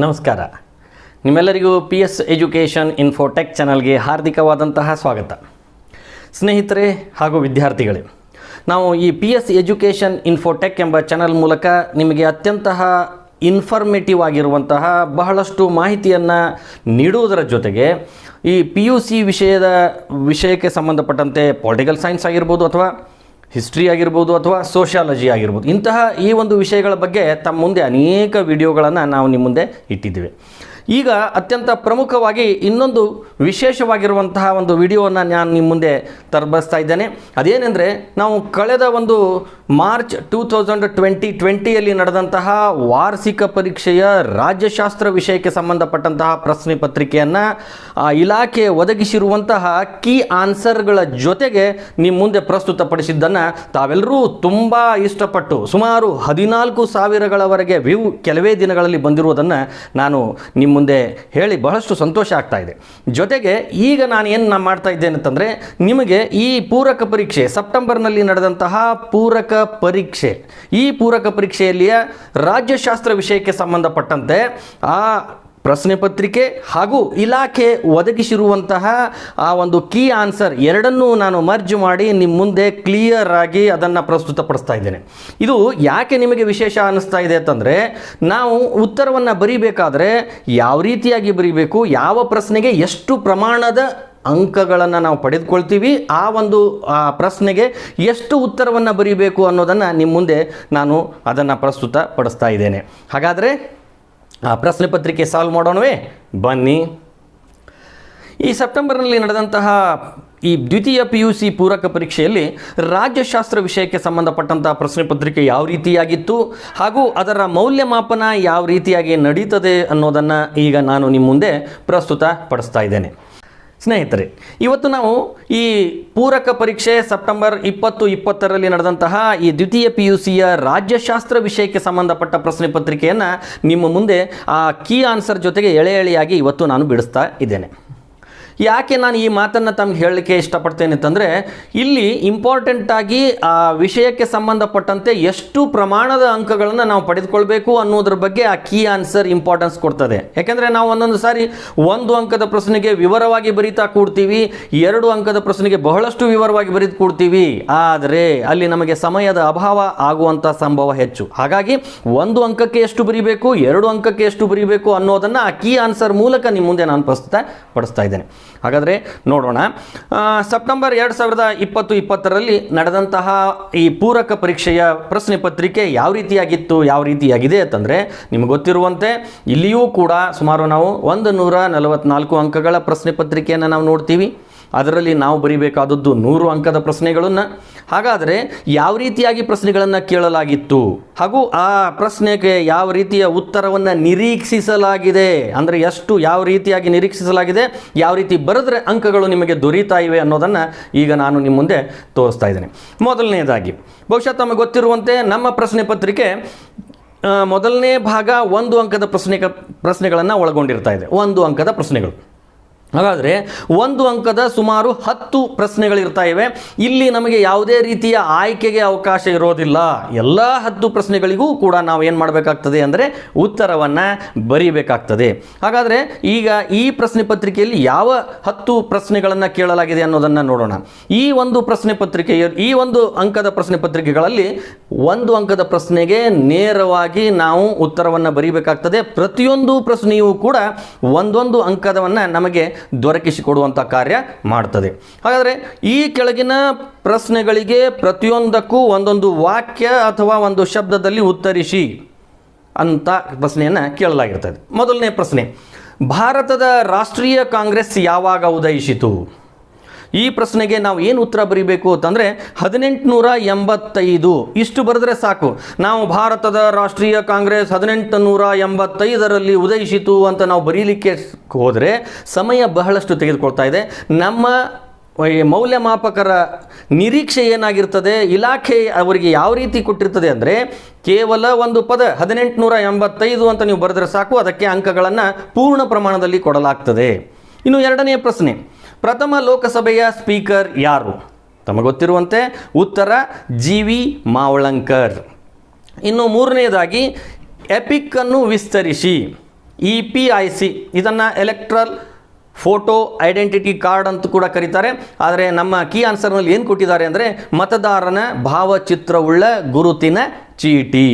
ನಮಸ್ಕಾರ. ನಿಮ್ಮೆಲ್ಲರಿಗೂ PS education Infotech ಚಾನಲ್ಗೆ ಹಾರ್ದಿಕವಾದಂತಹ ಸ್ವಾಗತ. ಸ್ನೇಹಿತರೆ ಹಾಗೂ ವಿದ್ಯಾರ್ಥಿಗಳೇ, ನಾವು ಈ PS ಎಜುಕೇಷನ್ ಇನ್ಫೋಟೆಕ್ ಎಂಬ ಚಾನಲ್ ಮೂಲಕ ನಿಮಗೆ ಅತ್ಯಂತ ಇನ್ಫಾರ್ಮೇಟಿವ್ ಆಗಿರುವಂತಹ ಬಹಳಷ್ಟು ಮಾಹಿತಿಯನ್ನು ನೀಡುವುದರ ಜೊತೆಗೆ ಈ PUC ವಿಷಯಕ್ಕೆ ಸಂಬಂಧಪಟ್ಟಂತೆ ಪೊಲಿಟಿಕಲ್ ಸೈನ್ಸ್ ಆಗಿರ್ಬೋದು ಅಥವಾ ಹಿಸ್ಟ್ರಿ ಆಗಿರ್ಬೋದು ಅಥವಾ ಸೋಷಿಯಾಲಜಿ ಆಗಿರ್ಬೋದು, ಇಂತಹ ಈ ಒಂದು ವಿಷಯಗಳ ಬಗ್ಗೆ ತಮ್ಮ ಮುಂದೆ ಅನೇಕ ವಿಡಿಯೋಗಳನ್ನು ನಾವು ನಿಮ್ಮ ಮುಂದೆ ಇಟ್ಟಿದ್ದೇವೆ. ಈಗ ಅತ್ಯಂತ ಪ್ರಮುಖವಾಗಿ ಇನ್ನೊಂದು ವಿಶೇಷವಾಗಿರುವಂತಹ ಒಂದು ವಿಡಿಯೋವನ್ನು ನಾನು ನಿಮ್ಮ ಮುಂದೆ ತರಬರ್ಸ್ತಾ ಇದ್ದೇನೆ. ಅದೇನೆಂದರೆ, ನಾವು ಕಳೆದ ಒಂದು ಮಾರ್ಚ್ 2020ಯಲ್ಲಿ ನಡೆದಂತಹ ವಾರ್ಷಿಕ ಪರೀಕ್ಷೆಯ ರಾಜ್ಯಶಾಸ್ತ್ರ ವಿಷಯಕ್ಕೆ ಸಂಬಂಧಪಟ್ಟಂತಹ ಪ್ರಶ್ನೆ ಪತ್ರಿಕೆಯನ್ನು ಇಲಾಖೆ ಒದಗಿಸಿರುವಂತಹ ಕೀ ಆನ್ಸರ್ಗಳ ಜೊತೆಗೆ ನಿಮ್ಮ ಮುಂದೆ ಪ್ರಸ್ತುತಪಡಿಸಿದ್ದನ್ನು ತಾವೆಲ್ಲರೂ ತುಂಬ ಇಷ್ಟಪಟ್ಟು ಸುಮಾರು 14,000ಗಳವರೆಗೆ ವ್ಯೂ ಕೆಲವೇ ದಿನಗಳಲ್ಲಿ ಬಂದಿರುವುದನ್ನು ನಾನು ನಿಮ್ಮ ಮುಂದೆ ಹೇಳಿ ಬಹಳಷ್ಟು ಸಂತೋಷ ಆಗ್ತಾ ಇದೆ. ಜೊತೆಗೆ ಈಗ ನಾನು ಏನು ಮಾಡ್ತಾ ಇದ್ದೇನೆ ಅಂತಂದರೆ, ನಿಮಗೆ ಈ ಪೂರಕ ಪರೀಕ್ಷೆ ಸೆಪ್ಟೆಂಬರ್ನಲ್ಲಿ ನಡೆದಂತಹ ಪೂರಕ ಪರೀಕ್ಷೆ, ಈ ಪೂರಕ ಪರೀಕ್ಷೆಯಲ್ಲಿಯ ರಾಜ್ಯಶಾಸ್ತ್ರ ವಿಷಯಕ್ಕೆ ಸಂಬಂಧಪಟ್ಟಂತೆ ಆ ಪ್ರಶ್ನೆ ಪತ್ರಿಕೆ ಹಾಗೂ ಇಲಾಖೆ ಒದಗಿಸಿರುವಂತಹ ಆ ಒಂದು ಕೀ ಆನ್ಸರ್ ಎರಡನ್ನೂ ನಾನು ಮರ್ಜ್ ಮಾಡಿ ನಿಮ್ಮ ಮುಂದೆ ಕ್ಲಿಯರ್ ಆಗಿ ಅದನ್ನು ಪ್ರಸ್ತುತಪಡಿಸ್ತಾ ಇದ್ದೇನೆ. ಇದು ಯಾಕೆ ನಿಮಗೆ ವಿಶೇಷ ಅನ್ನಿಸ್ತಾ ಇದೆ ಅಂತಂದರೆ, ನಾವು ಉತ್ತರವನ್ನು ಬರೀಬೇಕಾದ್ರೆ ಯಾವ ರೀತಿಯಾಗಿ ಬರೀಬೇಕು, ಯಾವ ಪ್ರಶ್ನೆಗೆ ಎಷ್ಟು ಪ್ರಮಾಣದ ಅಂಕಗಳನ್ನು ನಾವು ಪಡೆದುಕೊಳ್ತೀವಿ, ಆ ಒಂದು ಪ್ರಶ್ನೆಗೆ ಎಷ್ಟು ಉತ್ತರವನ್ನು ಬರೀಬೇಕು ಅನ್ನೋದನ್ನು ನಿಮ್ಮ ಮುಂದೆ ನಾನು ಅದನ್ನು ಪ್ರಸ್ತುತಪಡಿಸ್ತಾ ಇದ್ದೇನೆ. ಹಾಗಾದರೆ ಆ ಪ್ರಶ್ನೆ ಪತ್ರಿಕೆ ಸಾಲ್ವ್ ಮಾಡೋಣವೇ? ಬನ್ನಿ. ಈ ಸೆಪ್ಟೆಂಬರ್ನಲ್ಲಿ ನಡೆದಂತಹ ಈ ದ್ವಿತೀಯ PUC ಪೂರಕ ಪರೀಕ್ಷೆಯಲ್ಲಿ ರಾಜ್ಯಶಾಸ್ತ್ರ ವಿಷಯಕ್ಕೆ ಸಂಬಂಧಪಟ್ಟಂತಹ ಪ್ರಶ್ನೆ ಪತ್ರಿಕೆ ಯಾವ ರೀತಿಯಾಗಿತ್ತು ಹಾಗೂ ಅದರ ಮೌಲ್ಯಮಾಪನ ಯಾವ ರೀತಿಯಾಗಿ ನಡೀತದೆ ಅನ್ನೋದನ್ನು ಈಗ ನಾನು ನಿಮ್ಮ ಮುಂದೆ ಪ್ರಸ್ತುತಪಡಿಸ್ತಾ ಇದ್ದೇನೆ. ಸ್ನೇಹಿತರೆ, ಇವತ್ತು ನಾವು ಈ ಪೂರಕ ಪರೀಕ್ಷೆ ಸೆಪ್ಟೆಂಬರ್ 2020ರಲ್ಲಿ ನಡೆದಂತಹ ಈ ದ್ವಿತೀಯ PUCಯ ರಾಜ್ಯಶಾಸ್ತ್ರ ವಿಷಯಕ್ಕೆ ಸಂಬಂಧಪಟ್ಟ ಪ್ರಶ್ನೆ ಪತ್ರಿಕೆಯನ್ನು ನಿಮ್ಮ ಮುಂದೆ ಆ ಕೀ ಆನ್ಸರ್ ಜೊತೆಗೆ ಎಳೆಯಾಗಿ ಇವತ್ತು ನಾನು ಬಿಡಿಸ್ತಾ ಇದ್ದೇನೆ. ಯಾಕೆ ನಾನು ಈ ಮಾತನ್ನು ತಮಗೆ ಹೇಳಲಿಕ್ಕೆ ಇಷ್ಟಪಡ್ತೇನೆ ಅಂತಂದರೆ, ಇಲ್ಲಿ ಇಂಪಾರ್ಟೆಂಟಾಗಿ ಆ ವಿಷಯಕ್ಕೆ ಸಂಬಂಧಪಟ್ಟಂತೆ ಎಷ್ಟು ಪ್ರಮಾಣದ ಅಂಕಗಳನ್ನು ನಾವು ಪಡೆದುಕೊಳ್ಬೇಕು ಅನ್ನೋದ್ರ ಬಗ್ಗೆ ಆ ಕೀ ಆನ್ಸರ್ ಇಂಪಾರ್ಟೆನ್ಸ್ ಕೊಡ್ತದೆ. ಯಾಕೆಂದರೆ ನಾವು ಒಂದೊಂದು ಸಾರಿ 1 ಅಂಕದ ಪ್ರಶ್ನೆಗೆ ವಿವರವಾಗಿ ಬರೀತಾ ಕೂಡ್ತೀವಿ, 2 ಅಂಕದ ಪ್ರಶ್ನೆಗೆ ಬಹಳಷ್ಟು ವಿವರವಾಗಿ ಬರೀತು ಕೂಡ್ತೀವಿ, ಆದರೆ ಅಲ್ಲಿ ನಮಗೆ ಸಮಯದ ಅಭಾವ ಆಗುವಂಥ ಸಂಭವ ಹೆಚ್ಚು. ಹಾಗಾಗಿ 1 ಅಂಕಕ್ಕೆ ಎಷ್ಟು ಬರೀಬೇಕು, 2 ಅಂಕಕ್ಕೆ ಎಷ್ಟು ಬರೀಬೇಕು ಅನ್ನೋದನ್ನು ಆ ಕೀ ಆನ್ಸರ್ ಮೂಲಕ ನಿಮ್ಮ ಮುಂದೆ ನಾನು ಪ್ರಸ್ತುತಪಡಿಸ್ತಾ ಇದ್ದೇನೆ. ಹಾಗಾದರೆ ನೋಡೋಣ. ಸೆಪ್ಟೆಂಬರ್ 2020ರಲ್ಲಿ ನಡೆದಂತಹ ಈ ಪೂರಕ ಪರೀಕ್ಷೆಯ ಪ್ರಶ್ನೆ ಪತ್ರಿಕೆ ಯಾವ ರೀತಿಯಾಗಿತ್ತು, ಯಾವ ರೀತಿಯಾಗಿದೆ ಅಂತಂದರೆ, ನಿಮಗೆ ಗೊತ್ತಿರುವಂತೆ ಇಲ್ಲಿಯೂ ಕೂಡ ಸುಮಾರು ನಾವು 144 ಅಂಕಗಳ ಪ್ರಶ್ನೆ ಪತ್ರಿಕೆಯನ್ನು ನಾವು ನೋಡ್ತೀವಿ. ಅದರಲ್ಲಿ ನಾವು ಬರೀಬೇಕಾದದ್ದು 100 ಅಂಕದ ಪ್ರಶ್ನೆಗಳನ್ನು. ಹಾಗಾದರೆ ಯಾವ ರೀತಿಯಾಗಿ ಪ್ರಶ್ನೆಗಳನ್ನು ಕೇಳಲಾಗಿತ್ತು ಹಾಗೂ ಆ ಪ್ರಶ್ನೆಗೆ ಯಾವ ರೀತಿಯ ಉತ್ತರವನ್ನು ನಿರೀಕ್ಷಿಸಲಾಗಿದೆ, ಅಂದರೆ ಯಾವ ರೀತಿಯಾಗಿ ನಿರೀಕ್ಷಿಸಲಾಗಿದೆ, ಯಾವ ರೀತಿ ಬರೆದ್ರೆ ಅಂಕಗಳು ನಿಮಗೆ ದೊರೀತಾ ಇವೆ ಅನ್ನೋದನ್ನು ಈಗ ನಾನು ನಿಮ್ಮ ಮುಂದೆ ತೋರಿಸ್ತಾ ಇದ್ದೇನೆ. ಮೊದಲನೇದಾಗಿ, ಬಹುಶಃ ತಮಗೆ ಗೊತ್ತಿರುವಂತೆ ನಮ್ಮ ಪ್ರಶ್ನೆ ಪತ್ರಿಕೆ ಮೊದಲನೇ ಭಾಗ 1 ಅಂಕದ ಪ್ರಶ್ನೆಗಳನ್ನು ಒಳಗೊಂಡಿರ್ತಾ ಇದೆ. 1 ಅಂಕದ ಪ್ರಶ್ನೆಗಳು. ಹಾಗಾದರೆ 1 ಅಂಕದ ಸುಮಾರು 10 ಪ್ರಶ್ನೆಗಳಿರ್ತಾ ಇವೆ. ಇಲ್ಲಿ ನಮಗೆ ಯಾವುದೇ ರೀತಿಯ ಆಯ್ಕೆಗೆ ಅವಕಾಶ ಇರೋದಿಲ್ಲ. ಎಲ್ಲ 10 ಪ್ರಶ್ನೆಗಳಿಗೂ ಕೂಡ ನಾವು ಏನು ಮಾಡಬೇಕಾಗ್ತದೆ ಅಂದರೆ ಉತ್ತರವನ್ನು ಬರೀಬೇಕಾಗ್ತದೆ. ಹಾಗಾದರೆ ಈಗ ಈ ಪ್ರಶ್ನೆ ಪತ್ರಿಕೆಯಲ್ಲಿ ಯಾವ 10 ಪ್ರಶ್ನೆಗಳನ್ನು ಕೇಳಲಾಗಿದೆ ಅನ್ನೋದನ್ನು ನೋಡೋಣ. ಈ ಒಂದು ಪ್ರಶ್ನೆ ಪತ್ರಿಕೆಯ ಈ 1 ಅಂಕದ ಪ್ರಶ್ನೆ ಪತ್ರಿಕೆಗಳಲ್ಲಿ 1 ಅಂಕದ ಪ್ರಶ್ನೆಗೆ ನೇರವಾಗಿ ನಾವು ಉತ್ತರವನ್ನು ಬರೀಬೇಕಾಗ್ತದೆ. ಪ್ರತಿಯೊಂದು ಪ್ರಶ್ನೆಯೂ ಕೂಡ 1 ಅಂಕದವನ್ನು ನಮಗೆ ದೊರಕಿಸಿಕೊಡುವಂಥ ಕಾರ್ಯ ಮಾಡ್ತದೆ. ಹಾಗಾದರೆ ಈ ಕೆಳಗಿನ ಪ್ರಶ್ನೆಗಳಿಗೆ ಪ್ರತಿಯೊಂದಕ್ಕೂ ಒಂದೊಂದು ವಾಕ್ಯ ಅಥವಾ ಒಂದು ಶಬ್ದದಲ್ಲಿ ಉತ್ತರಿಸಿ ಅಂತ ಪ್ರಶ್ನೆಯನ್ನು ಕೇಳಲಾಗಿರ್ತದೆ. ಮೊದಲನೇ ಪ್ರಶ್ನೆ, ಭಾರತದ ರಾಷ್ಟ್ರೀಯ ಕಾಂಗ್ರೆಸ್ ಯಾವಾಗ ಉದಯಿಸಿತು? ಈ ಪ್ರಶ್ನೆಗೆ ನಾವು ಏನು ಉತ್ತರ ಬರೀಬೇಕು ಅಂತಂದರೆ 1885 ಇಷ್ಟು ಬರೆದ್ರೆ ಸಾಕು. ನಾವು ಭಾರತದ ರಾಷ್ಟ್ರೀಯ ಕಾಂಗ್ರೆಸ್ 1885ರಲ್ಲಿ ಉದಯಿಸಿತು ಅಂತ ನಾವು ಬರೀಲಿಕ್ಕೆ ಹೋದರೆ ಸಮಯ ಬಹಳಷ್ಟು ತೆಗೆದುಕೊಳ್ತಾ ಇದೆ. ನಮ್ಮ ಮೌಲ್ಯಮಾಪಕರ ನಿರೀಕ್ಷೆ ಏನಾಗಿರ್ತದೆ, ಇಲಾಖೆ ಅವರಿಗೆ ಯಾವ ರೀತಿ ಕೊಟ್ಟಿರ್ತದೆ ಅಂದರೆ, ಕೇವಲ ಒಂದು ಪದ 1885 ಅಂತ ನೀವು ಬರೆದ್ರೆ ಸಾಕು, ಅದಕ್ಕೆ ಅಂಕಗಳನ್ನು ಪೂರ್ಣ ಪ್ರಮಾಣದಲ್ಲಿ ಕೊಡಲಾಗ್ತದೆ. ಇನ್ನು ಎರಡನೇ ಪ್ರಶ್ನೆ, ಪ್ರಥಮ ಲೋಕಸಭೆಯ ಸ್ಪೀಕರ್ ಯಾರು? ತಮಗೆ ಗೊತ್ತಿರುವಂತೆ ಉತ್ತರ GV ಮಾವಳಂಕರ್. ಇನ್ನು ಮೂರನೆಯದಾಗಿ ಎಪಿಕ್ ಅನ್ನು ವಿಸ್ತರಿಸಿ. EPIC ಇದನ್ನು ಎಲೆಕ್ಟ್ರಲ್ ಫೋಟೋ ಐಡೆಂಟಿಟಿ ಕಾರ್ಡ್ ಅಂತ ಕೂಡ ಕರೀತಾರೆ. ಆದರೆ ನಮ್ಮ ಕೀ ಆನ್ಸರ್ನಲ್ಲಿ ಏನು ಕೊಟ್ಟಿದ್ದಾರೆ ಅಂದರೆ ಮತದಾರನ ಭಾವಚಿತ್ರವುಳ್ಳ ಗುರುತಿನ ಚೀಟಿ.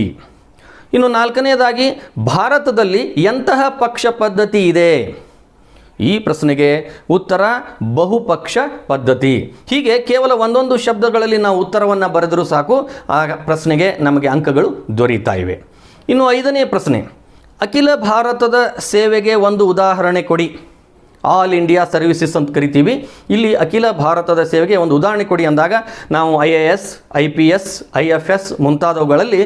ಇನ್ನು ನಾಲ್ಕನೆಯದಾಗಿ ಭಾರತದಲ್ಲಿ ಎಂತಹ ಪಕ್ಷ ಪದ್ಧತಿ ಇದೆ? ಈ ಪ್ರಶ್ನೆಗೆ ಉತ್ತರ ಬಹುಪಕ್ಷ ಪದ್ಧತಿ. ಹೀಗೆ ಕೇವಲ ಒಂದೊಂದು ಶಬ್ದಗಳಲ್ಲಿ ನಾವು ಉತ್ತರವನ್ನು ಬರೆದರೂ ಸಾಕು, ಆ ಪ್ರಶ್ನೆಗೆ ನಮಗೆ ಅಂಕಗಳು ದೊರೀತಾ ಇವೆ. ಇನ್ನು ಐದನೇ ಪ್ರಶ್ನೆ, ಅಖಿಲ ಭಾರತದ ಸೇವೆಗೆ ಒಂದು ಉದಾಹರಣೆ ಕೊಡಿ. ಆಲ್ ಇಂಡಿಯಾ ಸರ್ವಿಸಸ್ ಅಂತ ಕರಿತೀವಿ. ಇಲ್ಲಿ ಅಖಿಲ ಭಾರತದ ಸೇವೆಗೆ ಒಂದು ಉದಾಹರಣೆ ಕೊಡಿ ಅಂದಾಗ ನಾವು IAS, IPS, IFS ಮುಂತಾದವುಗಳಲ್ಲಿ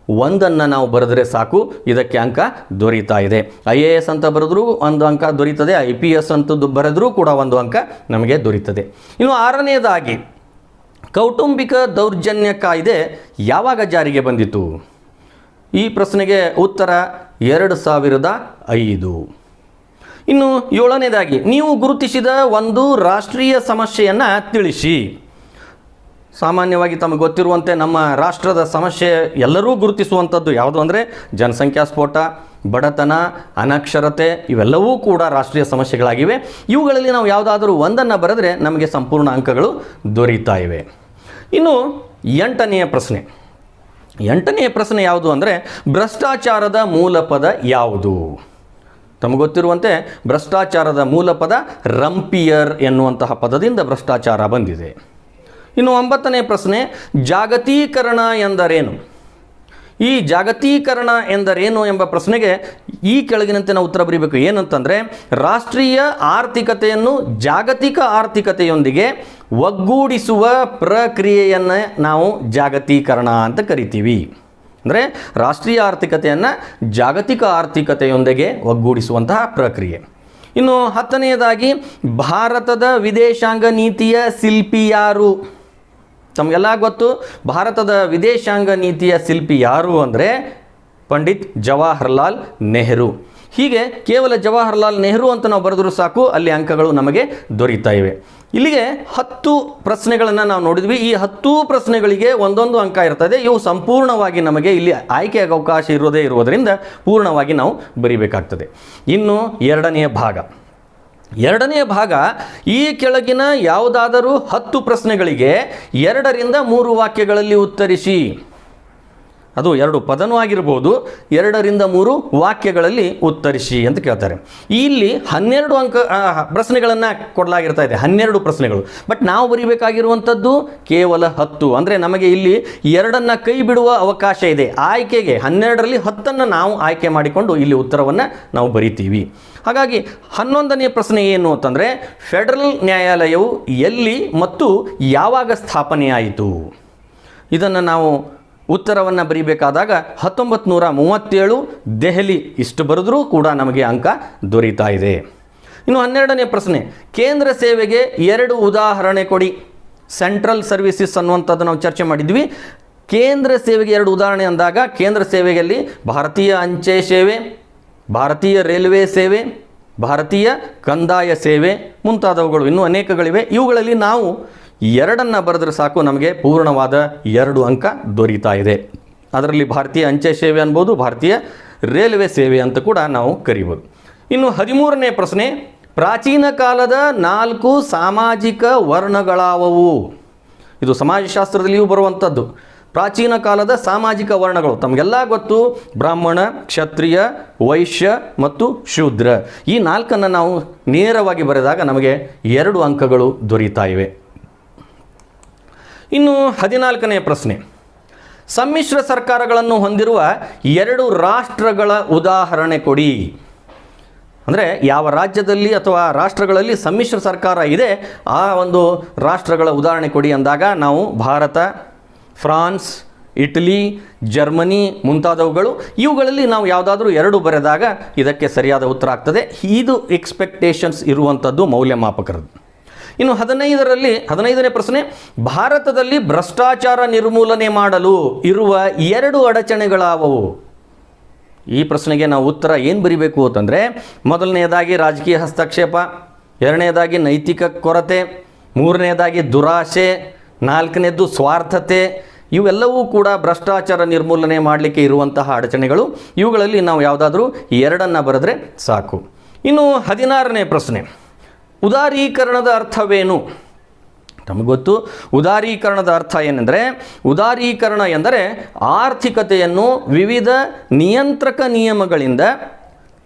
ಒಂದನ್ನು ನಾವು ಬರೆದರೆ ಸಾಕು, ಇದಕ್ಕೆ ಅಂಕ ದೊರೀತಾ ಇದೆ. IAS ಅಂತ ಬರೆದ್ರೂ ಒಂದು ಅಂಕ ದೊರೀತದೆ, IPS ಅಂತ ಬರೆದ್ರೂ ಕೂಡ ಒಂದು ಅಂಕ ನಮಗೆ ದೊರೀತದೆ. ಇನ್ನು ಆರನೆಯದಾಗಿ ಕೌಟುಂಬಿಕ ದೌರ್ಜನ್ಯ ಕಾಯ್ದೆ ಯಾವಾಗ ಜಾರಿಗೆ ಬಂದಿತು? ಈ ಪ್ರಶ್ನೆಗೆ ಉತ್ತರ 2005. ಇನ್ನು ಏಳನೇದಾಗಿ ನೀವು ಗುರುತಿಸಿದ ಒಂದು ರಾಷ್ಟ್ರೀಯ ಸಮಸ್ಯೆಯನ್ನು ತಿಳಿಸಿ. ಸಾಮಾನ್ಯವಾಗಿ ತಮಗೆ ಗೊತ್ತಿರುವಂತೆ ನಮ್ಮ ರಾಷ್ಟ್ರದ ಸಮಸ್ಯೆ ಎಲ್ಲರೂ ಗುರುತಿಸುವಂಥದ್ದು ಯಾವುದು ಅಂದರೆ ಜನಸಂಖ್ಯಾ ಸ್ಫೋಟ, ಬಡತನ, ಅನಕ್ಷರತೆ ಇವೆಲ್ಲವೂ ಕೂಡ ರಾಷ್ಟ್ರೀಯ ಸಮಸ್ಯೆಗಳಾಗಿವೆ. ಇವುಗಳಲ್ಲಿ ನಾವು ಯಾವುದಾದರೂ ಒಂದನ್ನು ಬರೆದರೆ ನಮಗೆ ಸಂಪೂರ್ಣ ಅಂಕಗಳು ದೊರೀತಾ ಇವೆ. ಇನ್ನು ಎಂಟನೆಯ ಪ್ರಶ್ನೆ ಯಾವುದು ಅಂದರೆ ಭ್ರಷ್ಟಾಚಾರದ ಮೂಲ ಪದ ಯಾವುದು? ತಮಗೆ ಗೊತ್ತಿರುವಂತೆ ಭ್ರಷ್ಟಾಚಾರದ ಮೂಲ ಪದ ರಂಪಿಯರ್ ಎನ್ನುವಂತಹ ಪದದಿಂದ ಭ್ರಷ್ಟಾಚಾರ ಬಂದಿದೆ. ಇನ್ನು 9ನೇ ಪ್ರಶ್ನೆ, ಜಾಗತೀಕರಣ ಎಂದರೇನು? ಈ ಜಾಗತೀಕರಣ ಎಂದರೇನು ಎಂಬ ಪ್ರಶ್ನೆಗೆ ಈ ಕೆಳಗಿನಂತೆ ನಾವು ಉತ್ತರ ಬರೀಬೇಕು. ಏನಂತಂದರೆ ರಾಷ್ಟ್ರೀಯ ಆರ್ಥಿಕತೆಯನ್ನು ಜಾಗತಿಕ ಆರ್ಥಿಕತೆಯೊಂದಿಗೆ ಒಗ್ಗೂಡಿಸುವ ಪ್ರಕ್ರಿಯೆಯನ್ನು ನಾವು ಜಾಗತೀಕರಣ ಅಂತ ಕರಿತೀವಿ. ಅಂದರೆ ರಾಷ್ಟ್ರೀಯ ಆರ್ಥಿಕತೆಯನ್ನು ಜಾಗತಿಕ ಆರ್ಥಿಕತೆಯೊಂದಿಗೆ ಒಗ್ಗೂಡಿಸುವಂತಹ ಪ್ರಕ್ರಿಯೆ. ಇನ್ನು 10ನೇದಾಗಿ ಭಾರತದ ವಿದೇಶಾಂಗ ನೀತಿಯ ಶಿಲ್ಪಿ ಯಾರು? ತಮಗೆಲ್ಲ ಗೊತ್ತು, ಭಾರತದ ವಿದೇಶಾಂಗ ನೀತಿಯ ಶಿಲ್ಪಿ ಯಾರು ಅಂದರೆ ಪಂಡಿತ್ ಜವಾಹರ್ಲಾಲ್ ನೆಹರು. ಹೀಗೆ ಕೇವಲ ಜವಾಹರ್ಲಾಲ್ ನೆಹರು ಅಂತ ನಾವು ಬರೆದರೂ ಸಾಕು, ಅಲ್ಲಿ ಅಂಕಗಳು ನಮಗೆ ದೊರೀತಾ ಇವೆ. ಇಲ್ಲಿಗೆ 10 ಪ್ರಶ್ನೆಗಳನ್ನು ನಾವು ನೋಡಿದ್ವಿ. ಈ 10 ಪ್ರಶ್ನೆಗಳಿಗೆ ಒಂದೊಂದು ಅಂಕ ಇರ್ತದೆ. ಇವು ಸಂಪೂರ್ಣವಾಗಿ ನಮಗೆ ಇಲ್ಲಿ ಆಯ್ಕೆಯಾಗ ಅವಕಾಶ ಇರೋದರಿಂದ ಪೂರ್ಣವಾಗಿ ನಾವು ಬರೀಬೇಕಾಗ್ತದೆ. ಇನ್ನು ಎರಡನೆಯ ಭಾಗ ಈ ಕೆಳಗಿನ ಯಾವುದಾದರೂ 10 ಪ್ರಶ್ನೆಗಳಿಗೆ 2 ರಿಂದ 3 ವಾಕ್ಯಗಳಲ್ಲಿ ಉತ್ತರಿಸಿ. ಅದು 2 ಪದನೂ ಆಗಿರ್ಬೋದು, 2 ರಿಂದ 3 ವಾಕ್ಯಗಳಲ್ಲಿ ಉತ್ತರಿಸಿ ಅಂತ ಕೇಳ್ತಾರೆ. ಇಲ್ಲಿ 12 ಪ್ರಶ್ನೆಗಳನ್ನು ಕೊಡಲಾಗಿರ್ತಾ ಇದೆ, 12 ಪ್ರಶ್ನೆಗಳು. ಬಟ್ ನಾವು ಬರೀಬೇಕಾಗಿರುವಂಥದ್ದು ಕೇವಲ 10. ಅಂದರೆ ನಮಗೆ ಇಲ್ಲಿ 2 ಕೈ ಬಿಡುವ ಅವಕಾಶ ಇದೆ. ಆಯ್ಕೆಗೆ 12ರಲ್ಲಿ 10 ನಾವು ಆಯ್ಕೆ ಮಾಡಿಕೊಂಡು ಇಲ್ಲಿ ಉತ್ತರವನ್ನು ನಾವು ಬರಿತೀವಿ. ಹಾಗಾಗಿ 11ನೇ ಪ್ರಶ್ನೆ ಏನು ಅಂತಂದರೆ ಫೆಡರಲ್ ನ್ಯಾಯಾಲಯವು ಎಲ್ಲಿ ಮತ್ತು ಯಾವಾಗ ಸ್ಥಾಪನೆಯಾಯಿತು? ಇದನ್ನು ನಾವು ಉತ್ತರವನ್ನು ಬರೀಬೇಕಾದಾಗ 1937 ದೆಹಲಿ ಇಷ್ಟು ಬರೆದ್ರೂ ಕೂಡ ನಮಗೆ ಅಂಕ ದೊರೀತಾ ಇದೆ. ಇನ್ನು 12ನೇ ಪ್ರಶ್ನೆ, ಕೇಂದ್ರ ಸೇವೆಗೆ 2 ಉದಾಹರಣೆ ಕೊಡಿ. ಸೆಂಟ್ರಲ್ ಸರ್ವಿಸಸ್ ಅನ್ನುವಂಥದ್ದು ನಾವು ಚರ್ಚೆ ಮಾಡಿದ್ವಿ. ಕೇಂದ್ರ ಸೇವೆಗೆ 2 ಉದಾಹರಣೆ ಅಂದಾಗ ಕೇಂದ್ರ ಸೇವೆಯಲ್ಲಿ ಭಾರತೀಯ ಅಂಚೆ ಸೇವೆ, ಭಾರತೀಯ ರೈಲ್ವೆ ಸೇವೆ, ಭಾರತೀಯ ಕಂದಾಯ ಸೇವೆ ಮುಂತಾದವುಗಳು ಇನ್ನೂ ಅನೇಕಗಳಿವೆ. ಇವುಗಳಲ್ಲಿ ನಾವು 2 ಬರೆದ್ರೆ ಸಾಕು, ನಮಗೆ ಪೂರ್ಣವಾದ 2 ಅಂಕ ದೊರೀತಾ ಇದೆ. ಅದರಲ್ಲಿ ಭಾರತೀಯ ಅಂಚೆ ಸೇವೆ ಅನ್ಬೋದು, ಭಾರತೀಯ ರೈಲ್ವೆ ಸೇವೆ ಅಂತ ಕೂಡ ನಾವು ಕರಿಬೋದು. ಇನ್ನು 13ನೇ ಪ್ರಶ್ನೆ, ಪ್ರಾಚೀನ ಕಾಲದ 4 ಸಾಮಾಜಿಕ ವರ್ಣಗಳಾವವು? ಇದು ಸಮಾಜಶಾಸ್ತ್ರದಲ್ಲಿಯೂ ಬರುವಂಥದ್ದು. ಪ್ರಾಚೀನ ಕಾಲದ ಸಾಮಾಜಿಕ ವರ್ಣಗಳು ತಮಗೆಲ್ಲ ಗೊತ್ತು, ಬ್ರಾಹ್ಮಣ, ಕ್ಷತ್ರಿಯ, ವೈಶ್ಯ ಮತ್ತು ಶೂದ್ರ. ಈ 4 ನಾವು ನೇರವಾಗಿ ಬರೆದಾಗ ನಮಗೆ 2 ಅಂಕಗಳು ದೊರೀತಾ ಇವೆ. ಇನ್ನು 14ನೇ ಪ್ರಶ್ನೆ, ಸಮ್ಮಿಶ್ರ ಸರ್ಕಾರಗಳನ್ನು ಹೊಂದಿರುವ 2 ರಾಷ್ಟ್ರಗಳ ಉದಾಹರಣೆ ಕೊಡಿ. ಅಂದರೆ ಯಾವ ರಾಜ್ಯದಲ್ಲಿ ಅಥವಾ ರಾಷ್ಟ್ರಗಳಲ್ಲಿ ಸಮ್ಮಿಶ್ರ ಸರ್ಕಾರ ಇದೆ ಆ ಒಂದು ರಾಷ್ಟ್ರಗಳ ಉದಾಹರಣೆ ಕೊಡಿ ಅಂದಾಗ ನಾವು ಭಾರತ, ಫ್ರಾನ್ಸ್, ಇಟಲಿ, ಜರ್ಮನಿ ಮುಂತಾದವುಗಳು. ಇವುಗಳಲ್ಲಿ ನಾವು ಯಾವುದಾದ್ರೂ 2 ಬರೆದಾಗ ಇದಕ್ಕೆ ಸರಿಯಾದ ಉತ್ತರ ಆಗ್ತದೆ. ಇದು ಎಕ್ಸ್ಪೆಕ್ಟೇಷನ್ಸ್ ಇರುವಂಥದ್ದು ಮೌಲ್ಯಮಾಪಕರದ್ದು. ಇನ್ನು 15ನೇ ಪ್ರಶ್ನೆ, ಭಾರತದಲ್ಲಿ ಭ್ರಷ್ಟಾಚಾರ ನಿರ್ಮೂಲನೆ ಮಾಡಲು ಇರುವ 2 ಅಡಚಣೆಗಳಾವವು? ಈ ಪ್ರಶ್ನೆಗೆ ನಾವು ಉತ್ತರ ಏನು ಬರಿಬೇಕು ಅಂತಂದರೆ, ಮೊದಲನೆಯದಾಗಿ ರಾಜಕೀಯ ಹಸ್ತಕ್ಷೇಪ, 2ನೇದಾಗಿ ನೈತಿಕ ಕೊರತೆ, 3ನೇದಾಗಿ ದುರಾಶೆ, 4ನೇದು ಸ್ವಾರ್ಥತೆ, ಇವೆಲ್ಲವೂ ಕೂಡ ಭ್ರಷ್ಟಾಚಾರ ನಿರ್ಮೂಲನೆ ಮಾಡಲಿಕ್ಕೆ ಇರುವಂತಹ ಅಡಚಣೆಗಳು. ಇವುಗಳಲ್ಲಿ ನಾವು ಯಾವುದಾದ್ರೂ ಎರಡನ್ನು ಬರೆದ್ರೆ ಸಾಕು. ಇನ್ನು 16ನೇ ಪ್ರಶ್ನೆ, ಉದಾರೀಕರಣದ ಅರ್ಥವೇನು? ನಮಗೆ ಗೊತ್ತು ಉದಾರೀಕರಣದ ಅರ್ಥ ಏನೆಂದರೆ, ಉದಾರೀಕರಣ ಎಂದರೆ ಆರ್ಥಿಕತೆಯನ್ನು ವಿವಿಧ ನಿಯಂತ್ರಕ ನಿಯಮಗಳಿಂದ,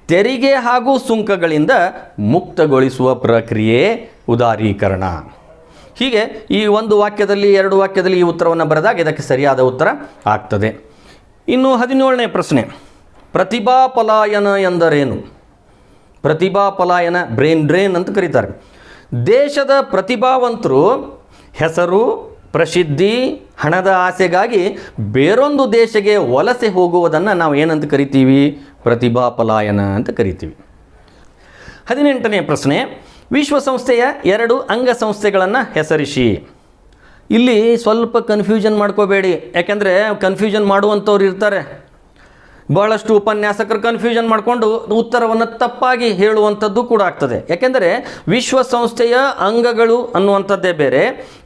ತೆರಿಗೆ ಹಾಗೂ ಸುಂಕಗಳಿಂದ ಮುಕ್ತಗೊಳಿಸುವ ಪ್ರಕ್ರಿಯೆ ಉದಾರೀಕರಣ. ಹೀಗೆ ಈ ಒಂದು ವಾಕ್ಯದಲ್ಲಿ, ಎರಡು ವಾಕ್ಯದಲ್ಲಿ ಈ ಉತ್ತರವನ್ನು ಬರೆದಾಗ ಇದಕ್ಕೆ ಸರಿಯಾದ ಉತ್ತರ ಆಗ್ತದೆ. ಇನ್ನು 17ನೇ ಪ್ರಶ್ನೆ, ಪ್ರತಿಭಾ ಪಲಾಯನ ಎಂದರೇನು? ಪ್ರತಿಭಾ ಪಲಾಯನ, ಬ್ರೇನ್ ಡ್ರೇನ್ ಅಂತ ಕರೀತಾರೆ. ದೇಶದ ಪ್ರತಿಭಾವಂತರು ಹೆಸರು, ಪ್ರಸಿದ್ಧಿ, ಹಣದ ಆಸೆಗಾಗಿ ಬೇರೊಂದು ದೇಶಕ್ಕೆ ವಲಸೆ ಹೋಗುವುದನ್ನು ನಾವು ಏನಂತ ಕರಿತೀವಿ? ಪ್ರತಿಭಾ ಪಲಾಯನ ಅಂತ ಕರಿತೀವಿ. 18ನೇ ಪ್ರಶ್ನೆ, ವಿಶ್ವಸಂಸ್ಥೆಯ 2 ಅಂಗಸಂಸ್ಥೆಗಳನ್ನು ಹೆಸರಿಸಿ. ಇಲ್ಲಿ ಸ್ವಲ್ಪ ಕನ್ಫ್ಯೂಷನ್ ಮಾಡ್ಕೋಬೇಡಿ, ಯಾಕೆಂದರೆ ಕನ್ಫ್ಯೂಷನ್ ಮಾಡುವಂಥವ್ರು ಇರ್ತಾರೆ. ಬಹಳಷ್ಟು ಉಪನ್ಯಾಸಕರು ಕನ್ಫ್ಯೂಷನ್ ಮಾಡಿಕೊಂಡು ಉತ್ತರವನ್ನು ತಪ್ಪಾಗಿ ಹೇಳುವಂಥದ್ದು ಕೂಡ ಆಗ್ತದೆ. ಯಾಕೆಂದರೆ ವಿಶ್ವಸಂಸ್ಥೆಯ ಅಂಗಗಳು ಅನ್ನುವಂಥದ್ದೇ ಬೇರೆ,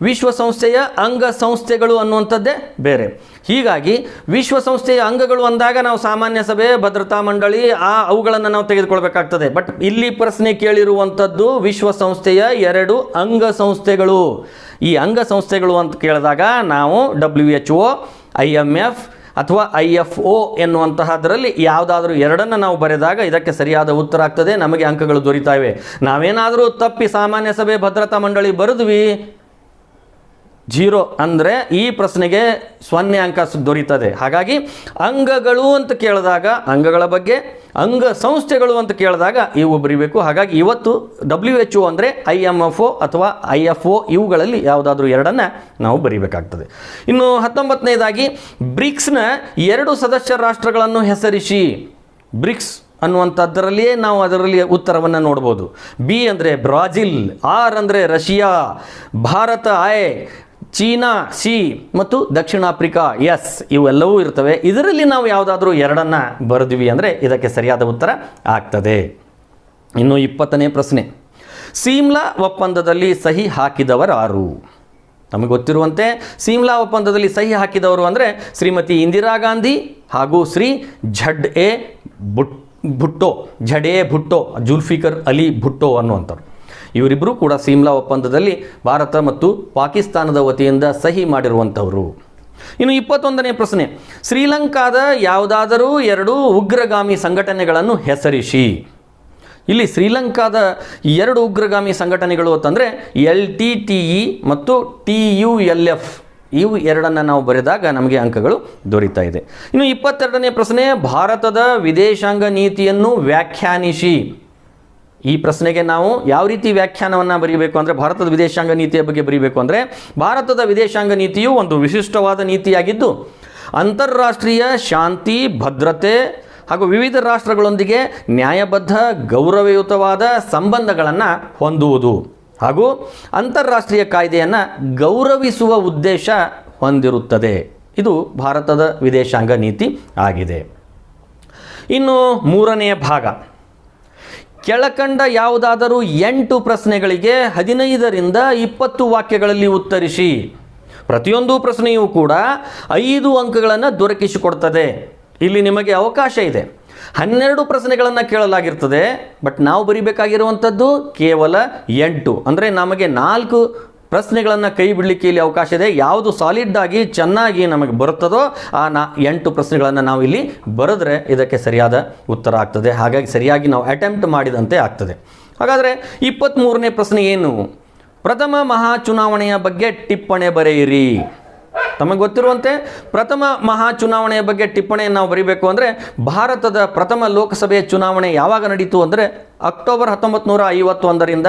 ವಿಶ್ವಸಂಸ್ಥೆಯ ಅಂಗಸಂಸ್ಥೆಗಳು ಅನ್ನುವಂಥದ್ದೇ ಬೇರೆ. ಹೀಗಾಗಿ ವಿಶ್ವಸಂಸ್ಥೆಯ ಅಂಗಗಳು ಅಂದಾಗ ನಾವು ಸಾಮಾನ್ಯ ಸಭೆ, ಭದ್ರತಾ ಮಂಡಳಿ ಅವುಗಳನ್ನು ನಾವು ತೆಗೆದುಕೊಳ್ಬೇಕಾಗ್ತದೆ. ಬಟ್ ಇಲ್ಲಿ ಪ್ರಶ್ನೆ ಕೇಳಿರುವಂಥದ್ದು ವಿಶ್ವಸಂಸ್ಥೆಯ 2 ಅಂಗಸಂಸ್ಥೆಗಳು. ಈ ಅಂಗಸಂಸ್ಥೆಗಳು ಅಂತ ಕೇಳಿದಾಗ ನಾವು WHO, IMF ಅಥವಾ IFO ಎನ್ನುವಂತಹದರಲ್ಲಿ ಯಾವುದಾದ್ರೂ ಎರಡನ್ನು ನಾವು ಬರೆದಾಗ ಇದಕ್ಕೆ ಸರಿಯಾದ ಉತ್ತರ ಆಗ್ತದೆ, ನಮಗೆ ಅಂಕಗಳು ದೊರೀತಾವೆ. ನಾವೇನಾದರೂ ತಪ್ಪಿ ಸಾಮಾನ್ಯ ಸಭೆ, ಭದ್ರತಾ ಮಂಡಳಿ ಬರೆದ್ವಿ, 0 ಅಂದರೆ ಈ ಪ್ರಶ್ನೆಗೆ 0 ಅಂಕ ದೊರೀತದೆ. ಹಾಗಾಗಿ ಅಂಗಗಳು ಅಂತ ಕೇಳಿದಾಗ ಅಂಗಗಳ ಬಗ್ಗೆ, ಅಂಗ ಸಂಸ್ಥೆಗಳು ಅಂತ ಕೇಳಿದಾಗ ಇವು ಬರೀಬೇಕು. ಹಾಗಾಗಿ ಇವತ್ತು WHO ಅಂದರೆ IMFO ಅಥವಾ IFO ಇವುಗಳಲ್ಲಿ ಯಾವುದಾದ್ರೂ ಎರಡನ್ನು ನಾವು ಬರೀಬೇಕಾಗ್ತದೆ. ಇನ್ನು 19ನೇದಾಗಿ, ಬ್ರಿಕ್ಸ್ನ 2 ಸದಸ್ಯ ರಾಷ್ಟ್ರಗಳನ್ನು ಹೆಸರಿಸಿ. ಬ್ರಿಕ್ಸ್ ಅನ್ನುವಂಥದ್ದರಲ್ಲಿಯೇ ನಾವು ಅದರಲ್ಲಿ ಉತ್ತರವನ್ನು ನೋಡ್ಬೋದು. ಬಿ ಅಂದರೆ ಬ್ರಾಜಿಲ್, ಆರ್ ಅಂದರೆ Russia, Bharat I, China C ಮತ್ತು ದಕ್ಷಿಣ ಆಫ್ರಿಕಾ ಎಸ್, ಇವೆಲ್ಲವೂ ಇರ್ತವೆ. ಇದರಲ್ಲಿ ನಾವು ಯಾವುದಾದ್ರೂ ಎರಡನ್ನು ಬರೆದ್ವಿ ಅಂದರೆ ಇದಕ್ಕೆ ಸರಿಯಾದ ಉತ್ತರ ಆಗ್ತದೆ. ಇನ್ನು 20ನೇ ಪ್ರಶ್ನೆ, ಸಿಮ್ಲಾ ಒಪ್ಪಂದದಲ್ಲಿ ಸಹಿ ಹಾಕಿದವರಾರು? ನಮಗೆ ಗೊತ್ತಿರುವಂತೆ ಸಿಮ್ಲಾ ಒಪ್ಪಂದದಲ್ಲಿ ಸಹಿ ಹಾಕಿದವರು ಅಂದರೆ ಶ್ರೀಮತಿ ಇಂದಿರಾ ಗಾಂಧಿ ಹಾಗೂ ಶ್ರೀ ಝಡ್ ಎ ಭುಟ್ಟೋ, ಜುಲ್ಫಿಕರ್ ಅಲಿ ಭುಟ್ಟೋ ಅನ್ನುವಂಥವ್ರು. ಇವರಿಬ್ಬರು ಕೂಡ ಸಿಮ್ಲಾ ಒಪ್ಪಂದದಲ್ಲಿ ಭಾರತ ಮತ್ತು ಪಾಕಿಸ್ತಾನದ ವತಿಯಿಂದ ಸಹಿ ಮಾಡಿರುವಂಥವರು. ಇನ್ನು 21ನೇ ಪ್ರಶ್ನೆ, ಶ್ರೀಲಂಕಾದ ಯಾವುದಾದರೂ 2 ಉಗ್ರಗಾಮಿ ಸಂಘಟನೆಗಳನ್ನು ಹೆಸರಿಸಿ. ಇಲ್ಲಿ ಶ್ರೀಲಂಕಾದ 2 ಉಗ್ರಗಾಮಿ ಸಂಘಟನೆಗಳು ಅಂತಂದರೆ LTTE ಮತ್ತು TULF, ಇವು ಎರಡನ್ನು ನಾವು ಬರೆದಾಗ ನಮಗೆ ಅಂಕಗಳು ದೊರೀತಾ ಇದೆ. ಇನ್ನು 22ನೇ ಪ್ರಶ್ನೆ, ಭಾರತದ ವಿದೇಶಾಂಗ ನೀತಿಯನ್ನು ವ್ಯಾಖ್ಯಾನಿಸಿ. ಈ ಪ್ರಶ್ನೆಗೆ ನಾವು ಯಾವ ರೀತಿ ವ್ಯಾಖ್ಯಾನವನ್ನು ಬರೀಬೇಕು ಅಂದರೆ, ಭಾರತದ ವಿದೇಶಾಂಗ ನೀತಿಯ ಬಗ್ಗೆ ಬರೀಬೇಕು ಅಂದರೆ, ಭಾರತದ ವಿದೇಶಾಂಗ ನೀತಿಯು ಒಂದು ವಿಶಿಷ್ಟವಾದ ನೀತಿಯಾಗಿದ್ದು ಅಂತಾರಾಷ್ಟ್ರೀಯ ಶಾಂತಿ, ಭದ್ರತೆ ಹಾಗೂ ವಿವಿಧ ರಾಷ್ಟ್ರಗಳೊಂದಿಗೆ ನ್ಯಾಯಬದ್ಧ, ಗೌರವಯುತವಾದ ಸಂಬಂಧಗಳನ್ನು ಹೊಂದುವುದು ಹಾಗೂ ಅಂತಾರಾಷ್ಟ್ರೀಯ ಕಾಯ್ದೆಯನ್ನು ಗೌರವಿಸುವ ಉದ್ದೇಶ ಹೊಂದಿರುತ್ತದೆ. ಇದು ಭಾರತದ ವಿದೇಶಾಂಗ ನೀತಿ ಆಗಿದೆ. ಇನ್ನು 3ನೇ ಭಾಗ, ಕೆಳಕಂಡ ಯಾವುದಾದರೂ 8 ಪ್ರಶ್ನೆಗಳಿಗೆ 15ರಿಂದ 20 ವಾಕ್ಯಗಳಲ್ಲಿ ಉತ್ತರಿಸಿ. ಪ್ರತಿಯೊಂದು ಪ್ರಶ್ನೆಯೂ ಕೂಡ 5 ಅಂಕಗಳನ್ನು ದೊರಕಿಸಿಕೊಡ್ತದೆ. ಇಲ್ಲಿ ನಿಮಗೆ ಅವಕಾಶ ಇದೆ. 12 ಪ್ರಶ್ನೆಗಳನ್ನು ಕೇಳಲಾಗಿರ್ತದೆ, ಬಟ್ ನಾವು ಬರೀಬೇಕಾಗಿರುವಂಥದ್ದು ಕೇವಲ 8. ಅಂದರೆ ನಮಗೆ 4 ಪ್ರಶ್ನೆಗಳನ್ನು ಕೈ ಬಿಡಲಿಕ್ಕೆ ಇಲ್ಲಿ ಅವಕಾಶ ಇದೆ. ಯಾವುದು ಸಾಲಿಡ್ ಆಗಿ ಚೆನ್ನಾಗಿ ನಮಗೆ ಬರುತ್ತದೋ ಆ 8 ಪ್ರಶ್ನೆಗಳನ್ನು ನಾವು ಇಲ್ಲಿ ಬರೆದ್ರೆ ಇದಕ್ಕೆ ಸರಿಯಾದ ಉತ್ತರ ಆಗ್ತದೆ. ಹಾಗಾಗಿ ಸರಿಯಾಗಿ ನಾವು ಅಟೆಂಪ್ಟ್ ಮಾಡಿದಂತೆ ಆಗ್ತದೆ. ಹಾಗಾದರೆ 23ನೇ ಪ್ರಶ್ನೆ ಏನು? ಪ್ರಥಮ ಮಹಾ ಚುನಾವಣೆಯ ಬಗ್ಗೆ ಟಿಪ್ಪಣಿ ಬರೆಯಿರಿ. ತಮಗೆ ಗೊತ್ತಿರುವಂತೆ ಪ್ರಥಮ ಮಹಾ ಚುನಾವಣೆಯ ಬಗ್ಗೆ ಟಿಪ್ಪಣಿಯನ್ನು ನಾವು ಬರೀಬೇಕು ಅಂದರೆ, ಭಾರತದ ಪ್ರಥಮ ಲೋಕಸಭೆಯ ಚುನಾವಣೆ ಯಾವಾಗ ನಡೀತು ಅಂದರೆ ಅಕ್ಟೋಬರ್ 1951ರಿಂದ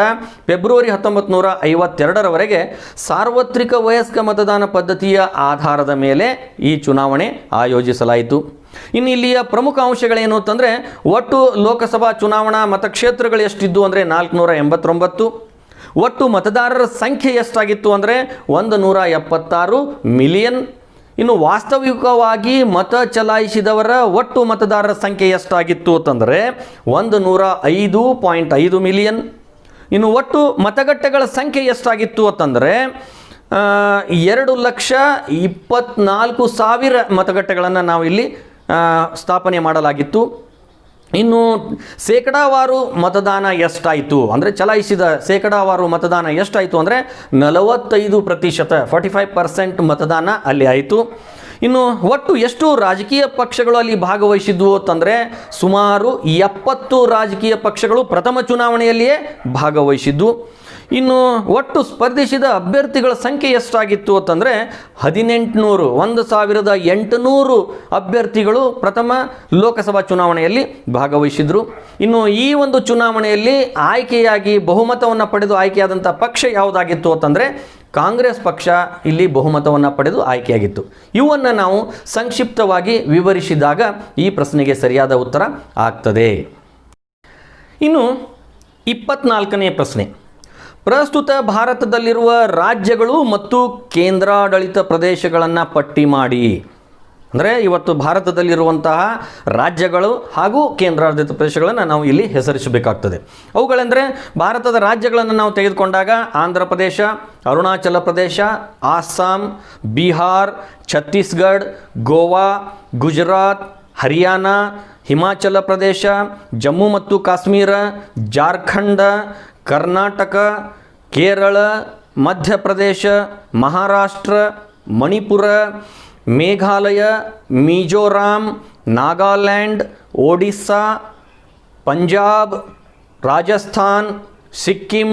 ಫೆಬ್ರವರಿ 1952ರವರೆಗೆ ಸಾರ್ವತ್ರಿಕ ವಯಸ್ಕ ಮತದಾನ ಪದ್ಧತಿಯ ಆಧಾರದ ಮೇಲೆ ಈ ಚುನಾವಣೆ ಆಯೋಜಿಸಲಾಯಿತು. ಇನ್ನು ಇಲ್ಲಿಯ ಪ್ರಮುಖ ಅಂಶಗಳೇನು ಅಂತಂದರೆ, ಒಟ್ಟು ಲೋಕಸಭಾ ಚುನಾವಣಾ ಮತಕ್ಷೇತ್ರಗಳು ಎಷ್ಟಿದ್ದು ಅಂದರೆ 489. ಒಟ್ಟು ಮತದಾರರ ಸಂಖ್ಯೆ ಎಷ್ಟಾಗಿತ್ತು ಅಂದರೆ 176 ಮಿಲಿಯನ್. ಇನ್ನು ವಾಸ್ತವಿಕವಾಗಿ ಮತ ಚಲಾಯಿಸಿದವರ ಒಟ್ಟು ಮತದಾರರ ಸಂಖ್ಯೆ ಎಷ್ಟಾಗಿತ್ತು ಅಂತಂದರೆ 105.5 ಮಿಲಿಯನ್. ಇನ್ನು ಒಟ್ಟು ಮತಗಟ್ಟೆಗಳ ಸಂಖ್ಯೆ ಎಷ್ಟಾಗಿತ್ತು ಅಂತಂದರೆ 2,24,000 ಮತಗಟ್ಟೆಗಳನ್ನು ನಾವು ಇಲ್ಲಿ ಸ್ಥಾಪನೆ ಮಾಡಲಾಗಿತ್ತು. ಇನ್ನು ಶೇಕಡಾವಾರು ಮತದಾನ ಎಷ್ಟಾಯಿತು ಅಂದರೆ ಚಲಾಯಿಸಿದ ಶೇಕಡಾವಾರು ಮತದಾನ ಎಷ್ಟಾಯಿತು ಅಂದರೆ 45%, 45% ಮತದಾನ ಅಲ್ಲಿ ಆಯಿತು. ಇನ್ನು ಒಟ್ಟು ಎಷ್ಟು ರಾಜಕೀಯ ಪಕ್ಷಗಳು ಅಲ್ಲಿ ಭಾಗವಹಿಸಿದ್ವು ಅಂತಂದರೆ ಸುಮಾರು 70 ರಾಜಕೀಯ ಪಕ್ಷಗಳು ಪ್ರಥಮ ಚುನಾವಣೆಯಲ್ಲಿಯೇ ಭಾಗವಹಿಸಿದ್ದು. ಇನ್ನು ಒಟ್ಟು ಸ್ಪರ್ಧಿಸಿದ ಅಭ್ಯರ್ಥಿಗಳ ಸಂಖ್ಯೆ ಎಷ್ಟಾಗಿತ್ತು ಅಂತಂದರೆ 1,800 ಅಭ್ಯರ್ಥಿಗಳು ಪ್ರಥಮ ಲೋಕಸಭಾ ಚುನಾವಣೆಯಲ್ಲಿ ಭಾಗವಹಿಸಿದರು. ಇನ್ನು ಈ ಒಂದು ಚುನಾವಣೆಯಲ್ಲಿ ಆಯ್ಕೆಯಾಗಿ ಬಹುಮತವನ್ನು ಪಡೆದು ಆಯ್ಕೆಯಾದಂಥ ಪಕ್ಷ ಯಾವುದಾಗಿತ್ತು ಅಂತಂದರೆ ಕಾಂಗ್ರೆಸ್ ಪಕ್ಷ ಇಲ್ಲಿ ಬಹುಮತವನ್ನು ಪಡೆದು ಆಯ್ಕೆಯಾಗಿತ್ತು. ಇವನ್ನು ನಾವು ಸಂಕ್ಷಿಪ್ತವಾಗಿ ವಿವರಿಸಿದಾಗ ಈ ಪ್ರಶ್ನೆಗೆ ಸರಿಯಾದ ಉತ್ತರ ಆಗ್ತದೆ. ಇನ್ನು 24ನೇ ಪ್ರಶ್ನೆ, ಪ್ರಸ್ತುತ ಭಾರತದಲ್ಲಿರುವ ರಾಜ್ಯಗಳು ಮತ್ತು ಕೇಂದ್ರಾಡಳಿತ ಪ್ರದೇಶಗಳನ್ನು ಪಟ್ಟಿ ಮಾಡಿ. ಅಂದರೆ ಇವತ್ತು ಭಾರತದಲ್ಲಿರುವಂತಹ ರಾಜ್ಯಗಳು ಹಾಗೂ ಕೇಂದ್ರಾಡಳಿತ ಪ್ರದೇಶಗಳನ್ನು ನಾವು ಇಲ್ಲಿ ಹೆಸರಿಸಬೇಕಾಗ್ತದೆ. ಅವುಗಳೆಂದರೆ ಭಾರತದ ರಾಜ್ಯಗಳನ್ನು ನಾವು ತೆಗೆದುಕೊಂಡಾಗ ಆಂಧ್ರ ಪ್ರದೇಶ, ಅರುಣಾಚಲ ಪ್ರದೇಶ, ಅಸ್ಸಾಂ, ಬಿಹಾರ್, ಛತ್ತೀಸ್ಗಢ, ಗೋವಾ, ಗುಜರಾತ್, ಹರಿಯಾಣ, ಹಿಮಾಚಲ ಪ್ರದೇಶ, ಜಮ್ಮು ಮತ್ತು ಕಾಶ್ಮೀರ, ಜಾರ್ಖಂಡ, ಕರ್ನಾಟಕ, ಕೇರಳ, ಮಧ್ಯಪ್ರದೇಶ, ಮಹಾರಾಷ್ಟ್ರ, ಮಣಿಪುರ, ಮೇಘಾಲಯ, ಮಿಜೋರಾಂ, ನಾಗಾಲ್ಯಾಂಡ್, ಒಡಿಸ್ಸಾ, ಪಂಜಾಬ್, ರಾಜಸ್ಥಾನ್, ಸಿಕ್ಕಿಂ,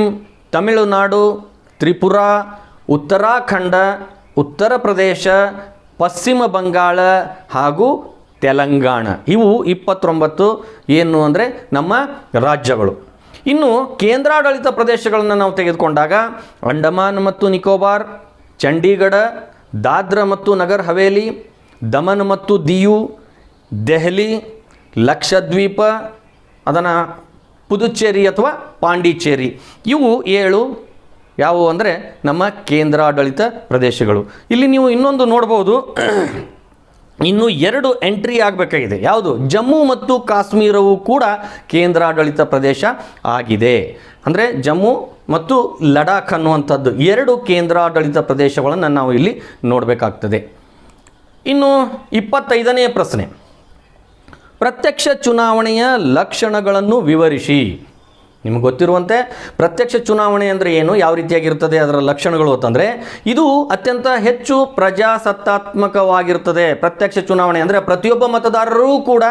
ತಮಿಳುನಾಡು, ತ್ರಿಪುರಾ, ಉತ್ತರಾಖಂಡ, ಉತ್ತರ ಪ್ರದೇಶ, ಪಶ್ಚಿಮ ಬಂಗಾಳ ಹಾಗೂ ತೆಲಂಗಾಣ. ಇವು 29 ಏನು ಅಂದರೆ ನಮ್ಮ ರಾಜ್ಯಗಳು. ಇನ್ನು ಕೇಂದ್ರಾಡಳಿತ ಪ್ರದೇಶಗಳನ್ನು ನಾವು ತೆಗೆದುಕೊಂಡಾಗ ಅಂಡಮಾನ್ ಮತ್ತು ನಿಕೋಬಾರ್, ಚಂಡೀಗಢ, ದಾದ್ರಾ ಮತ್ತು ನಗರ್ ಹವೇಲಿ, ದಮನ್ ಮತ್ತು ದಿಯು, ದೆಹಲಿ, ಲಕ್ಷದ್ವೀಪ, ಅದನ್ನು ಪುದುಚೇರಿ ಅಥವಾ ಪಾಂಡಿಚೇರಿ, ಇವು 7 ಯಾವುವು ಅಂದರೆ ನಮ್ಮ ಕೇಂದ್ರಾಡಳಿತ ಪ್ರದೇಶಗಳು. ಇಲ್ಲಿ ನೀವು ಇನ್ನೊಂದು ನೋಡ್ಬೋದು, ಇನ್ನು 2 ಎಂಟ್ರಿ ಆಗಬೇಕಾಗಿದೆ. ಯಾವುದು? ಜಮ್ಮು ಮತ್ತು ಕಾಶ್ಮೀರವು ಕೂಡ ಕೇಂದ್ರಾಡಳಿತ ಪ್ರದೇಶ ಆಗಿದೆ. ಅಂದರೆ ಜಮ್ಮು ಮತ್ತು ಲಡಾಖ್ ಅನ್ನುವಂಥದ್ದು 2 ಕೇಂದ್ರಾಡಳಿತ ಪ್ರದೇಶಗಳನ್ನು ನಾವು ಇಲ್ಲಿ ನೋಡಬೇಕಾಗ್ತದೆ. ಇನ್ನು 25ನೇ ಪ್ರಶ್ನೆ, ಪ್ರತ್ಯಕ್ಷ ಚುನಾವಣೆಯ ಲಕ್ಷಣಗಳನ್ನು ವಿವರಿಸಿ. ನಿಮಗೆ ಗೊತ್ತಿರುವಂತೆ ಪ್ರತ್ಯಕ್ಷ ಚುನಾವಣೆ ಅಂದರೆ ಏನು, ಯಾವ ರೀತಿಯಾಗಿರ್ತದೆ, ಅದರ ಲಕ್ಷಣಗಳು ಅಂತಂದರೆ ಇದು ಅತ್ಯಂತ ಹೆಚ್ಚು ಪ್ರಜಾಸತ್ತಾತ್ಮಕವಾಗಿರ್ತದೆ. ಪ್ರತ್ಯಕ್ಷ ಚುನಾವಣೆ ಅಂದರೆ ಪ್ರತಿಯೊಬ್ಬ ಮತದಾರರೂ ಕೂಡ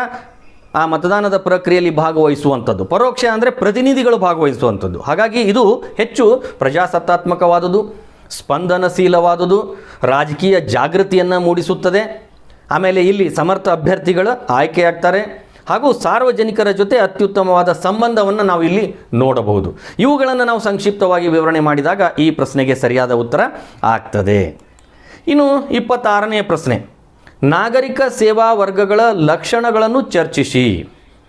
ಆ ಮತದಾನದ ಪ್ರಕ್ರಿಯೆಯಲ್ಲಿ ಭಾಗವಹಿಸುವಂಥದ್ದು. ಪರೋಕ್ಷ ಅಂದರೆ ಪ್ರತಿನಿಧಿಗಳು ಭಾಗವಹಿಸುವಂಥದ್ದು. ಹಾಗಾಗಿ ಇದು ಹೆಚ್ಚು ಪ್ರಜಾಸತ್ತಾತ್ಮಕವಾದುದು, ಸ್ಪಂದನಶೀಲವಾದುದು, ರಾಜಕೀಯ ಜಾಗೃತಿಯನ್ನು ಮೂಡಿಸುತ್ತದೆ. ಆಮೇಲೆ ಇಲ್ಲಿ ಸಮರ್ಥ ಅಭ್ಯರ್ಥಿಗಳು ಆಯ್ಕೆಯಾಗ್ತಾರೆ ಹಾಗೂ ಸಾರ್ವಜನಿಕರ ಜೊತೆ ಅತ್ಯುತ್ತಮವಾದ ಸಂಬಂಧವನ್ನು ನಾವು ಇಲ್ಲಿ ನೋಡಬಹುದು. ಇವುಗಳನ್ನು ನಾವು ಸಂಕ್ಷಿಪ್ತವಾಗಿ ವಿವರಣೆ ಮಾಡಿದಾಗ ಈ ಪ್ರಶ್ನೆಗೆ ಸರಿಯಾದ ಉತ್ತರ ಆಗ್ತದೆ. ಇನ್ನು 26ನೇ ಪ್ರಶ್ನೆ, ನಾಗರಿಕ ಸೇವಾ ವರ್ಗಗಳ ಲಕ್ಷಣಗಳನ್ನು ಚರ್ಚಿಸಿ.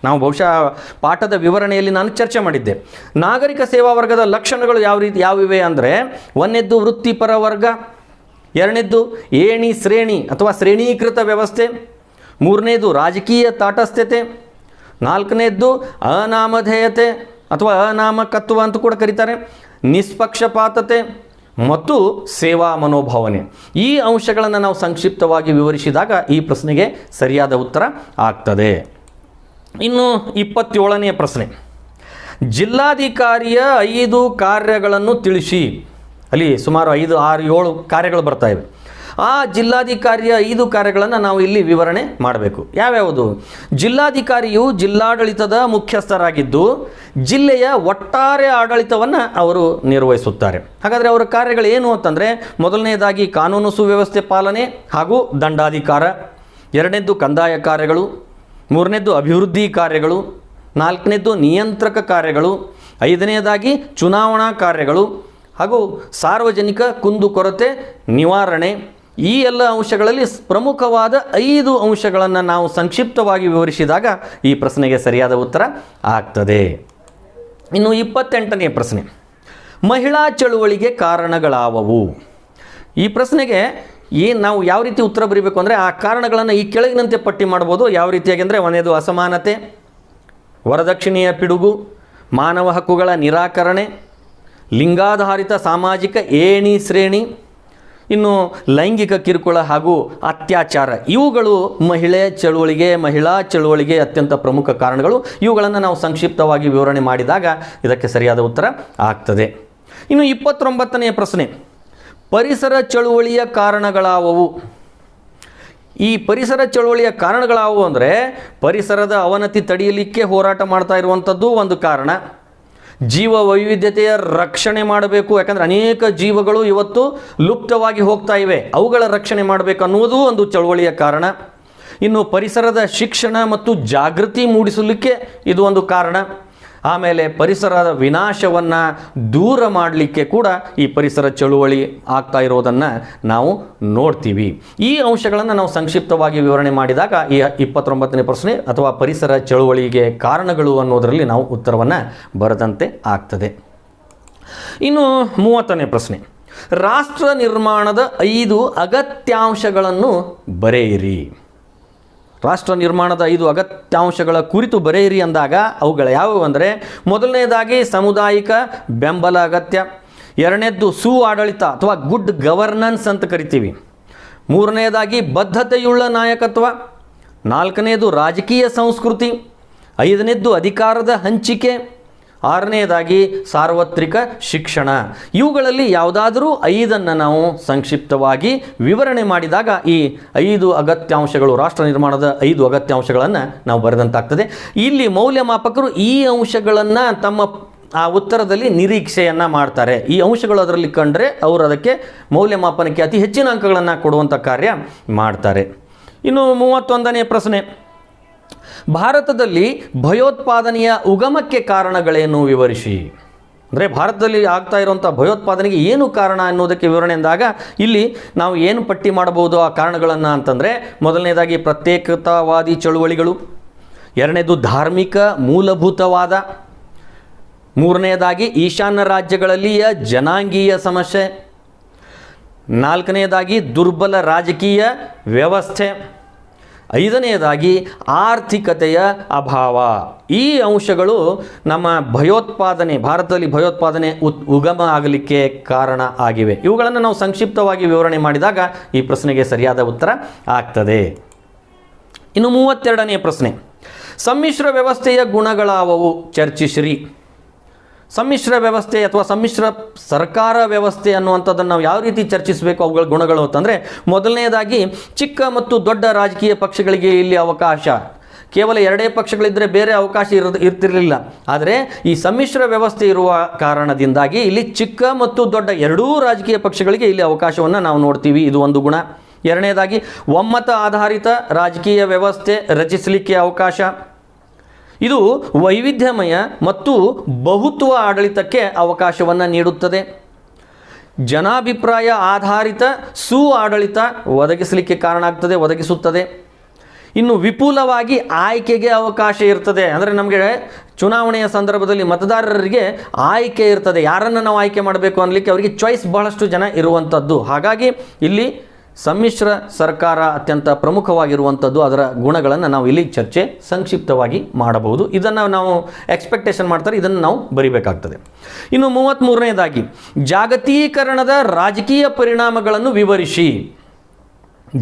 ನಾವು ಬಹುಶಃ ಪಾಠದ ವಿವರಣೆಯಲ್ಲಿ ನಾನು ಚರ್ಚೆ ಮಾಡಿದ್ದೆ. ನಾಗರಿಕ ಸೇವಾ ವರ್ಗದ ಲಕ್ಷಣಗಳು ಯಾವಿವೆ ಅಂದರೆ, 1ನೇದ್ದು ವೃತ್ತಿಪರ ವರ್ಗ, 2ನೇದ್ದು ಏಣಿ ಶ್ರೇಣಿ ಅಥವಾ ಶ್ರೇಣೀಕೃತ ವ್ಯವಸ್ಥೆ, 3ನೇದು ರಾಜಕೀಯ ತಾಟಸ್ಥ್ಯತೆ, 4ನೇದ್ದು ಅನಾಮಧೇಯತೆ ಅಥವಾ ಅನಾಮಕತ್ವ ಅಂತ ಕೂಡ ಕರೀತಾರೆ, ನಿಷ್ಪಕ್ಷಪಾತತೆ ಮತ್ತು ಸೇವಾ ಮನೋಭಾವನೆ. ಈ ಅಂಶಗಳನ್ನು ನಾವು ಸಂಕ್ಷಿಪ್ತವಾಗಿ ವಿವರಿಸಿದಾಗ ಈ ಪ್ರಶ್ನೆಗೆ ಸರಿಯಾದ ಉತ್ತರ ಆಗ್ತದೆ. ಇನ್ನು 27ನೇ ಪ್ರಶ್ನೆ, ಜಿಲ್ಲಾಧಿಕಾರಿಯ 5 ಕಾರ್ಯಗಳನ್ನು ತಿಳಿಸಿ. ಅಲ್ಲಿ ಸುಮಾರು 5, 6, 7 ಕಾರ್ಯಗಳು ಬರ್ತಾ ಇವೆ. ಆ ಜಿಲ್ಲಾಧಿಕಾರಿಯ 5 ಕಾರ್ಯಗಳನ್ನು ನಾವು ಇಲ್ಲಿ ವಿವರಣೆ ಮಾಡಬೇಕು. ಯಾವ್ಯಾವುದು? ಜಿಲ್ಲಾಧಿಕಾರಿಯು ಜಿಲ್ಲಾಡಳಿತದ ಮುಖ್ಯಸ್ಥರಾಗಿದ್ದು ಜಿಲ್ಲೆಯ ಒಟ್ಟಾರೆ ಆಡಳಿತವನ್ನು ಅವರು ನಿರ್ವಹಿಸುತ್ತಾರೆ. ಹಾಗಾದರೆ ಅವರ ಕಾರ್ಯಗಳು ಏನು ಅಂತಂದರೆ, ಮೊದಲನೇದಾಗಿ ಕಾನೂನು ಸುವ್ಯವಸ್ಥೆ ಪಾಲನೆ ಹಾಗೂ ದಂಡಾಧಿಕಾರ, 2ನೇದ್ದು ಕಂದಾಯ ಕಾರ್ಯಗಳು, 3ನೇದ್ದು ಅಭಿವೃದ್ಧಿ ಕಾರ್ಯಗಳು, 4ನೇದ್ದು ನಿಯಂತ್ರಕ ಕಾರ್ಯಗಳು, 5ನೇದಾಗಿ ಚುನಾವಣಾ ಕಾರ್ಯಗಳು ಹಾಗೂ ಸಾರ್ವಜನಿಕ ಕುಂದುಕೊರತೆ ನಿವಾರಣೆ. ಈ ಎಲ್ಲ ಅಂಶಗಳಲ್ಲಿ ಪ್ರಮುಖವಾದ 5 ಅಂಶಗಳನ್ನು ನಾವು ಸಂಕ್ಷಿಪ್ತವಾಗಿ ವಿವರಿಸಿದಾಗ ಈ ಪ್ರಶ್ನೆಗೆ ಸರಿಯಾದ ಉತ್ತರ ಆಗ್ತದೆ. ಇನ್ನು 28ನೇ ಪ್ರಶ್ನೆ, ಮಹಿಳಾ ಚಳುವಳಿಗೆ ಕಾರಣಗಳಾವವು. ಈ ಪ್ರಶ್ನೆಗೆ ನಾವು ಯಾವ ರೀತಿ ಉತ್ತರ ಬರೀಬೇಕು ಅಂದರೆ, ಆ ಕಾರಣಗಳನ್ನು ಈ ಕೆಳಗಿನಂತೆ ಪಟ್ಟಿ ಮಾಡ್ಬೋದು. ಯಾವ ರೀತಿಯಾಗಿ ಅಂದರೆ, 1ನೇದು ಅಸಮಾನತೆ, ವರದಕ್ಷಿಣೆಯ ಪಿಡುಗು, ಮಾನವ ಹಕ್ಕುಗಳ ನಿರಾಕರಣೆ, ಲಿಂಗಾಧಾರಿತ ಸಾಮಾಜಿಕ ಏಣಿ ಶ್ರೇಣಿ, ಇನ್ನು ಲೈಂಗಿಕ ಕಿರುಕುಳ ಹಾಗೂ ಅತ್ಯಾಚಾರ ಇವುಗಳು ಮಹಿಳಾ ಚಳುವಳಿಗೆ ಅತ್ಯಂತ ಪ್ರಮುಖ ಕಾರಣಗಳು. ಇವುಗಳನ್ನು ನಾವು ಸಂಕ್ಷಿಪ್ತವಾಗಿ ವಿವರಣೆ ಮಾಡಿದಾಗ ಇದಕ್ಕೆ ಸರಿಯಾದ ಉತ್ತರ ಆಗ್ತದೆ. ಇನ್ನು 29ನೇ ಪ್ರಶ್ನೆ, ಪರಿಸರ ಚಳುವಳಿಯ ಕಾರಣಗಳಾವವು? ಈ ಪರಿಸರ ಚಳುವಳಿಯ ಕಾರಣಗಳಾವು ಅಂದರೆ ಪರಿಸರದ ಅವನತಿ ತಡೆಯಲಿಕ್ಕೆ ಹೋರಾಟ ಮಾಡ್ತಾ ಇರುವಂಥದ್ದು ಒಂದು ಕಾರಣ. ಜೀವ ವೈವಿಧ್ಯತೆಯ ರಕ್ಷಣೆ ಮಾಡಬೇಕು, ಯಾಕಂದರೆ ಅನೇಕ ಜೀವಗಳು ಇವತ್ತು ಲುಪ್ತವಾಗಿ ಹೋಗ್ತಾ ಇವೆ, ಅವುಗಳ ರಕ್ಷಣೆ ಮಾಡಬೇಕು ಅನ್ನುವುದು ಒಂದು ಚಳುವಳಿಯ ಕಾರಣ. ಇನ್ನು ಪರಿಸರದ ಶಿಕ್ಷಣ ಮತ್ತು ಜಾಗೃತಿ ಮೂಡಿಸಲಿಕ್ಕೆ ಇದು ಒಂದು ಕಾರಣ. ಆಮೇಲೆ ಪರಿಸರದ ವಿನಾಶವನ್ನು ದೂರ ಮಾಡಲಿಕ್ಕೆ ಕೂಡ ಈ ಪರಿಸರ ಚಳುವಳಿ ಆಗ್ತಾ ಇರೋದನ್ನು ನಾವು ನೋಡ್ತೀವಿ. ಈ ಅಂಶಗಳನ್ನು ನಾವು ಸಂಕ್ಷಿಪ್ತವಾಗಿ ವಿವರಣೆ ಮಾಡಿದಾಗ ಈ 29ನೇ ಪ್ರಶ್ನೆ ಅಥವಾ ಪರಿಸರ ಚಳುವಳಿಗೆ ಕಾರಣಗಳು ಅನ್ನೋದರಲ್ಲಿ ನಾವು ಉತ್ತರವನ್ನು ಬರೆದಂತೆ ಆಗ್ತದೆ. ಇನ್ನು 30ನೇ ಪ್ರಶ್ನೆ, ರಾಷ್ಟ್ರ ನಿರ್ಮಾಣದ 5 ಅಗತ್ಯಾಂಶಗಳನ್ನು ಬರೆಯಿರಿ. ರಾಷ್ಟ್ರ ನಿರ್ಮಾಣದ 5 ಅಗತ್ಯಾಂಶಗಳ ಕುರಿತು ಬರೆಯಿರಿ ಅಂದಾಗ ಅವುಗಳು ಯಾವುವು ಅಂದರೆ, ಮೊದಲನೇದಾಗಿ ಸಾಮುದಾಯಿಕ ಬೆಂಬಲ ಅಗತ್ಯ, ಎರಡನೇದ್ದು ಸುಆಡಳಿತ ಅಥವಾ ಗುಡ್ ಗವರ್ನೆನ್ಸ್ ಅಂತ ಕರಿತೀವಿ, ಮೂರನೇದಾಗಿ ಬದ್ಧತೆಯುಳ್ಳ ನಾಯಕತ್ವ, ನಾಲ್ಕನೇದು ರಾಜಕೀಯ ಸಂಸ್ಕೃತಿ, ಐದನೇದ್ದು ಅಧಿಕಾರದ ಹಂಚಿಕೆ, ಆರನೇದಾಗಿ ಸಾರ್ವತ್ರಿಕ ಶಿಕ್ಷಣ. ಇವುಗಳಲ್ಲಿ ಯಾವುದಾದರೂ 5ಅನ್ನು ನಾವು ಸಂಕ್ಷಿಪ್ತವಾಗಿ ವಿವರಣೆ ಮಾಡಿದಾಗ ಈ 5 ಅಗತ್ಯಾಂಶಗಳು, ರಾಷ್ಟ್ರ ನಿರ್ಮಾಣದ 5 ಅಗತ್ಯಾಂಶಗಳನ್ನು ನಾವು ಬರೆದಂತಾಗ್ತದೆ. ಇಲ್ಲಿ ಮೌಲ್ಯಮಾಪಕರು ಈ ಅಂಶಗಳನ್ನು ತಮ್ಮ ಆ ಉತ್ತರದಲ್ಲಿ ನಿರೀಕ್ಷೆಯನ್ನು ಮಾಡ್ತಾರೆ. ಈ ಅಂಶಗಳು ಅದರಲ್ಲಿ ಕಂಡ್ರೆ ಅವರು ಅದಕ್ಕೆ ಮೌಲ್ಯಮಾಪನಕ್ಕೆ ಅತಿ ಹೆಚ್ಚಿನ ಅಂಕಗಳನ್ನು ಕೊಡುವಂಥ ಕಾರ್ಯ ಮಾಡ್ತಾರೆ. ಇನ್ನು 31ನೇ ಪ್ರಶ್ನೆ, ಭಾರತದಲ್ಲಿ ಭಯೋತ್ಪಾದನೆಯ ಉಗಮಕ್ಕೆ ಕಾರಣಗಳೇನು ವಿವರಿಸಿ. ಅಂದರೆ ಭಾರತದಲ್ಲಿ ಆಗ್ತಾ ಇರುವಂಥ ಭಯೋತ್ಪಾದನೆಗೆ ಏನು ಕಾರಣ ಅನ್ನೋದಕ್ಕೆ ವಿವರಣೆ ಅಂದಾಗ ಇಲ್ಲಿ ನಾವು ಏನು ಪಟ್ಟಿ ಮಾಡಬಹುದು ಆ ಕಾರಣಗಳನ್ನು ಅಂತಂದರೆ, ಮೊದಲನೇದಾಗಿ ಪ್ರತ್ಯೇಕತಾವಾದಿ ಚಳುವಳಿಗಳು, ಎರಡನೇದು ಧಾರ್ಮಿಕ ಮೂಲಭೂತವಾದ, ಮೂರನೇದಾಗಿ ಈಶಾನ್ಯ ರಾಜ್ಯಗಳಲ್ಲಿಯ ಜನಾಂಗೀಯ ಸಮಸ್ಯೆ, ನಾಲ್ಕನೇದಾಗಿ ದುರ್ಬಲ ರಾಜಕೀಯ ವ್ಯವಸ್ಥೆ, ಐದನೆಯದಾಗಿ ಆರ್ಥಿಕತೆಯ ಅಭಾವ. ಈ ಅಂಶಗಳು ನಮ್ಮ ಭಾರತದಲ್ಲಿ ಭಯೋತ್ಪಾದನೆ ಉಗಮ ಆಗಲಿಕ್ಕೆ ಕಾರಣ ಆಗಿವೆ. ಇವುಗಳನ್ನು ನಾವು ಸಂಕ್ಷಿಪ್ತವಾಗಿ ವಿವರಣೆ ಮಾಡಿದಾಗ ಈ ಪ್ರಶ್ನೆಗೆ ಸರಿಯಾದ ಉತ್ತರ ಆಗ್ತದೆ. ಇನ್ನು 32ನೇ ಪ್ರಶ್ನೆ, ಸಮ್ಮಿಶ್ರ ವ್ಯವಸ್ಥೆಯ ಗುಣಗಳಾವವು ಚರ್ಚಿಸಿರಿ. ಸಮ್ಮಿಶ್ರ ವ್ಯವಸ್ಥೆ ಅಥವಾ ಸಮ್ಮಿಶ್ರ ಸರ್ಕಾರ ವ್ಯವಸ್ಥೆ ಅನ್ನುವಂಥದ್ದನ್ನು ನಾವು ಯಾವ ರೀತಿ ಚರ್ಚಿಸಬೇಕು, ಅವುಗಳ ಗುಣಗಳು ಅಂತಂದರೆ, ಮೊದಲನೇದಾಗಿ ಚಿಕ್ಕ ಮತ್ತು ದೊಡ್ಡ ರಾಜಕೀಯ ಪಕ್ಷಗಳಿಗೆ ಇಲ್ಲಿ ಅವಕಾಶ. ಕೇವಲ 2 ಪಕ್ಷಗಳಿದ್ದರೆ ಬೇರೆ ಅವಕಾಶ ಇರ್ತಿರಲಿಲ್ಲ. ಆದರೆ ಈ ಸಮ್ಮಿಶ್ರ ವ್ಯವಸ್ಥೆ ಇರುವ ಕಾರಣದಿಂದಾಗಿ ಇಲ್ಲಿ ಚಿಕ್ಕ ಮತ್ತು ದೊಡ್ಡ 2 ರಾಜಕೀಯ ಪಕ್ಷಗಳಿಗೆ ಇಲ್ಲಿ ಅವಕಾಶವನ್ನು ನಾವು ನೋಡ್ತೀವಿ. ಇದು ಒಂದು ಗುಣ. ಎರಡನೇದಾಗಿ ಒಮ್ಮತ ಆಧಾರಿತ ರಾಜಕೀಯ ವ್ಯವಸ್ಥೆ ರಚಿಸಲಿಕ್ಕೆ ಅವಕಾಶ. ಇದು ವೈವಿಧ್ಯಮಯ ಮತ್ತು ಬಹುತ್ವ ಆಡಳಿತಕ್ಕೆ ಅವಕಾಶವನ್ನು ನೀಡುತ್ತದೆ. ಜನಾಭಿಪ್ರಾಯ ಆಧಾರಿತ ಆಡಳಿತ ಒದಗಿಸುತ್ತದೆ. ಇನ್ನು ವಿಪುಲವಾಗಿ ಆಯ್ಕೆಗೆ ಅವಕಾಶ ಇರ್ತದೆ. ಅಂದರೆ ನಮಗೆ ಚುನಾವಣೆಯ ಸಂದರ್ಭದಲ್ಲಿ ಮತದಾರರಿಗೆ ಆಯ್ಕೆ ಇರ್ತದೆ, ಯಾರನ್ನು ನಾವು ಆಯ್ಕೆ ಮಾಡಬೇಕು ಅನ್ನಲಿಕ್ಕೆ ಅವರಿಗೆ ಚಾಯ್ಸ್ ಬಹಳಷ್ಟು ಜನ ಇರುವಂಥದ್ದು. ಹಾಗಾಗಿ ಇಲ್ಲಿ ಸಮ್ಮಿಶ್ರ ಸರ್ಕಾರ ಅತ್ಯಂತ ಪ್ರಮುಖವಾಗಿರುವಂಥದ್ದು. ಅದರ ಗುಣಗಳನ್ನು ನಾವು ಇಲ್ಲಿ ಚರ್ಚೆ ಸಂಕ್ಷಿಪ್ತವಾಗಿ ಮಾಡಬಹುದು. ಇದನ್ನು ನಾವು ಎಕ್ಸ್ಪೆಕ್ಟೇಷನ್ ಮಾಡ್ತಾರೆ, ಇದನ್ನು ನಾವು ಬರಿಬೇಕಾಗ್ತದೆ. ಇನ್ನು 33ನೇದಾಗಿ ಜಾಗತೀಕರಣದ ರಾಜಕೀಯ ಪರಿಣಾಮಗಳನ್ನು ವಿವರಿಸಿ.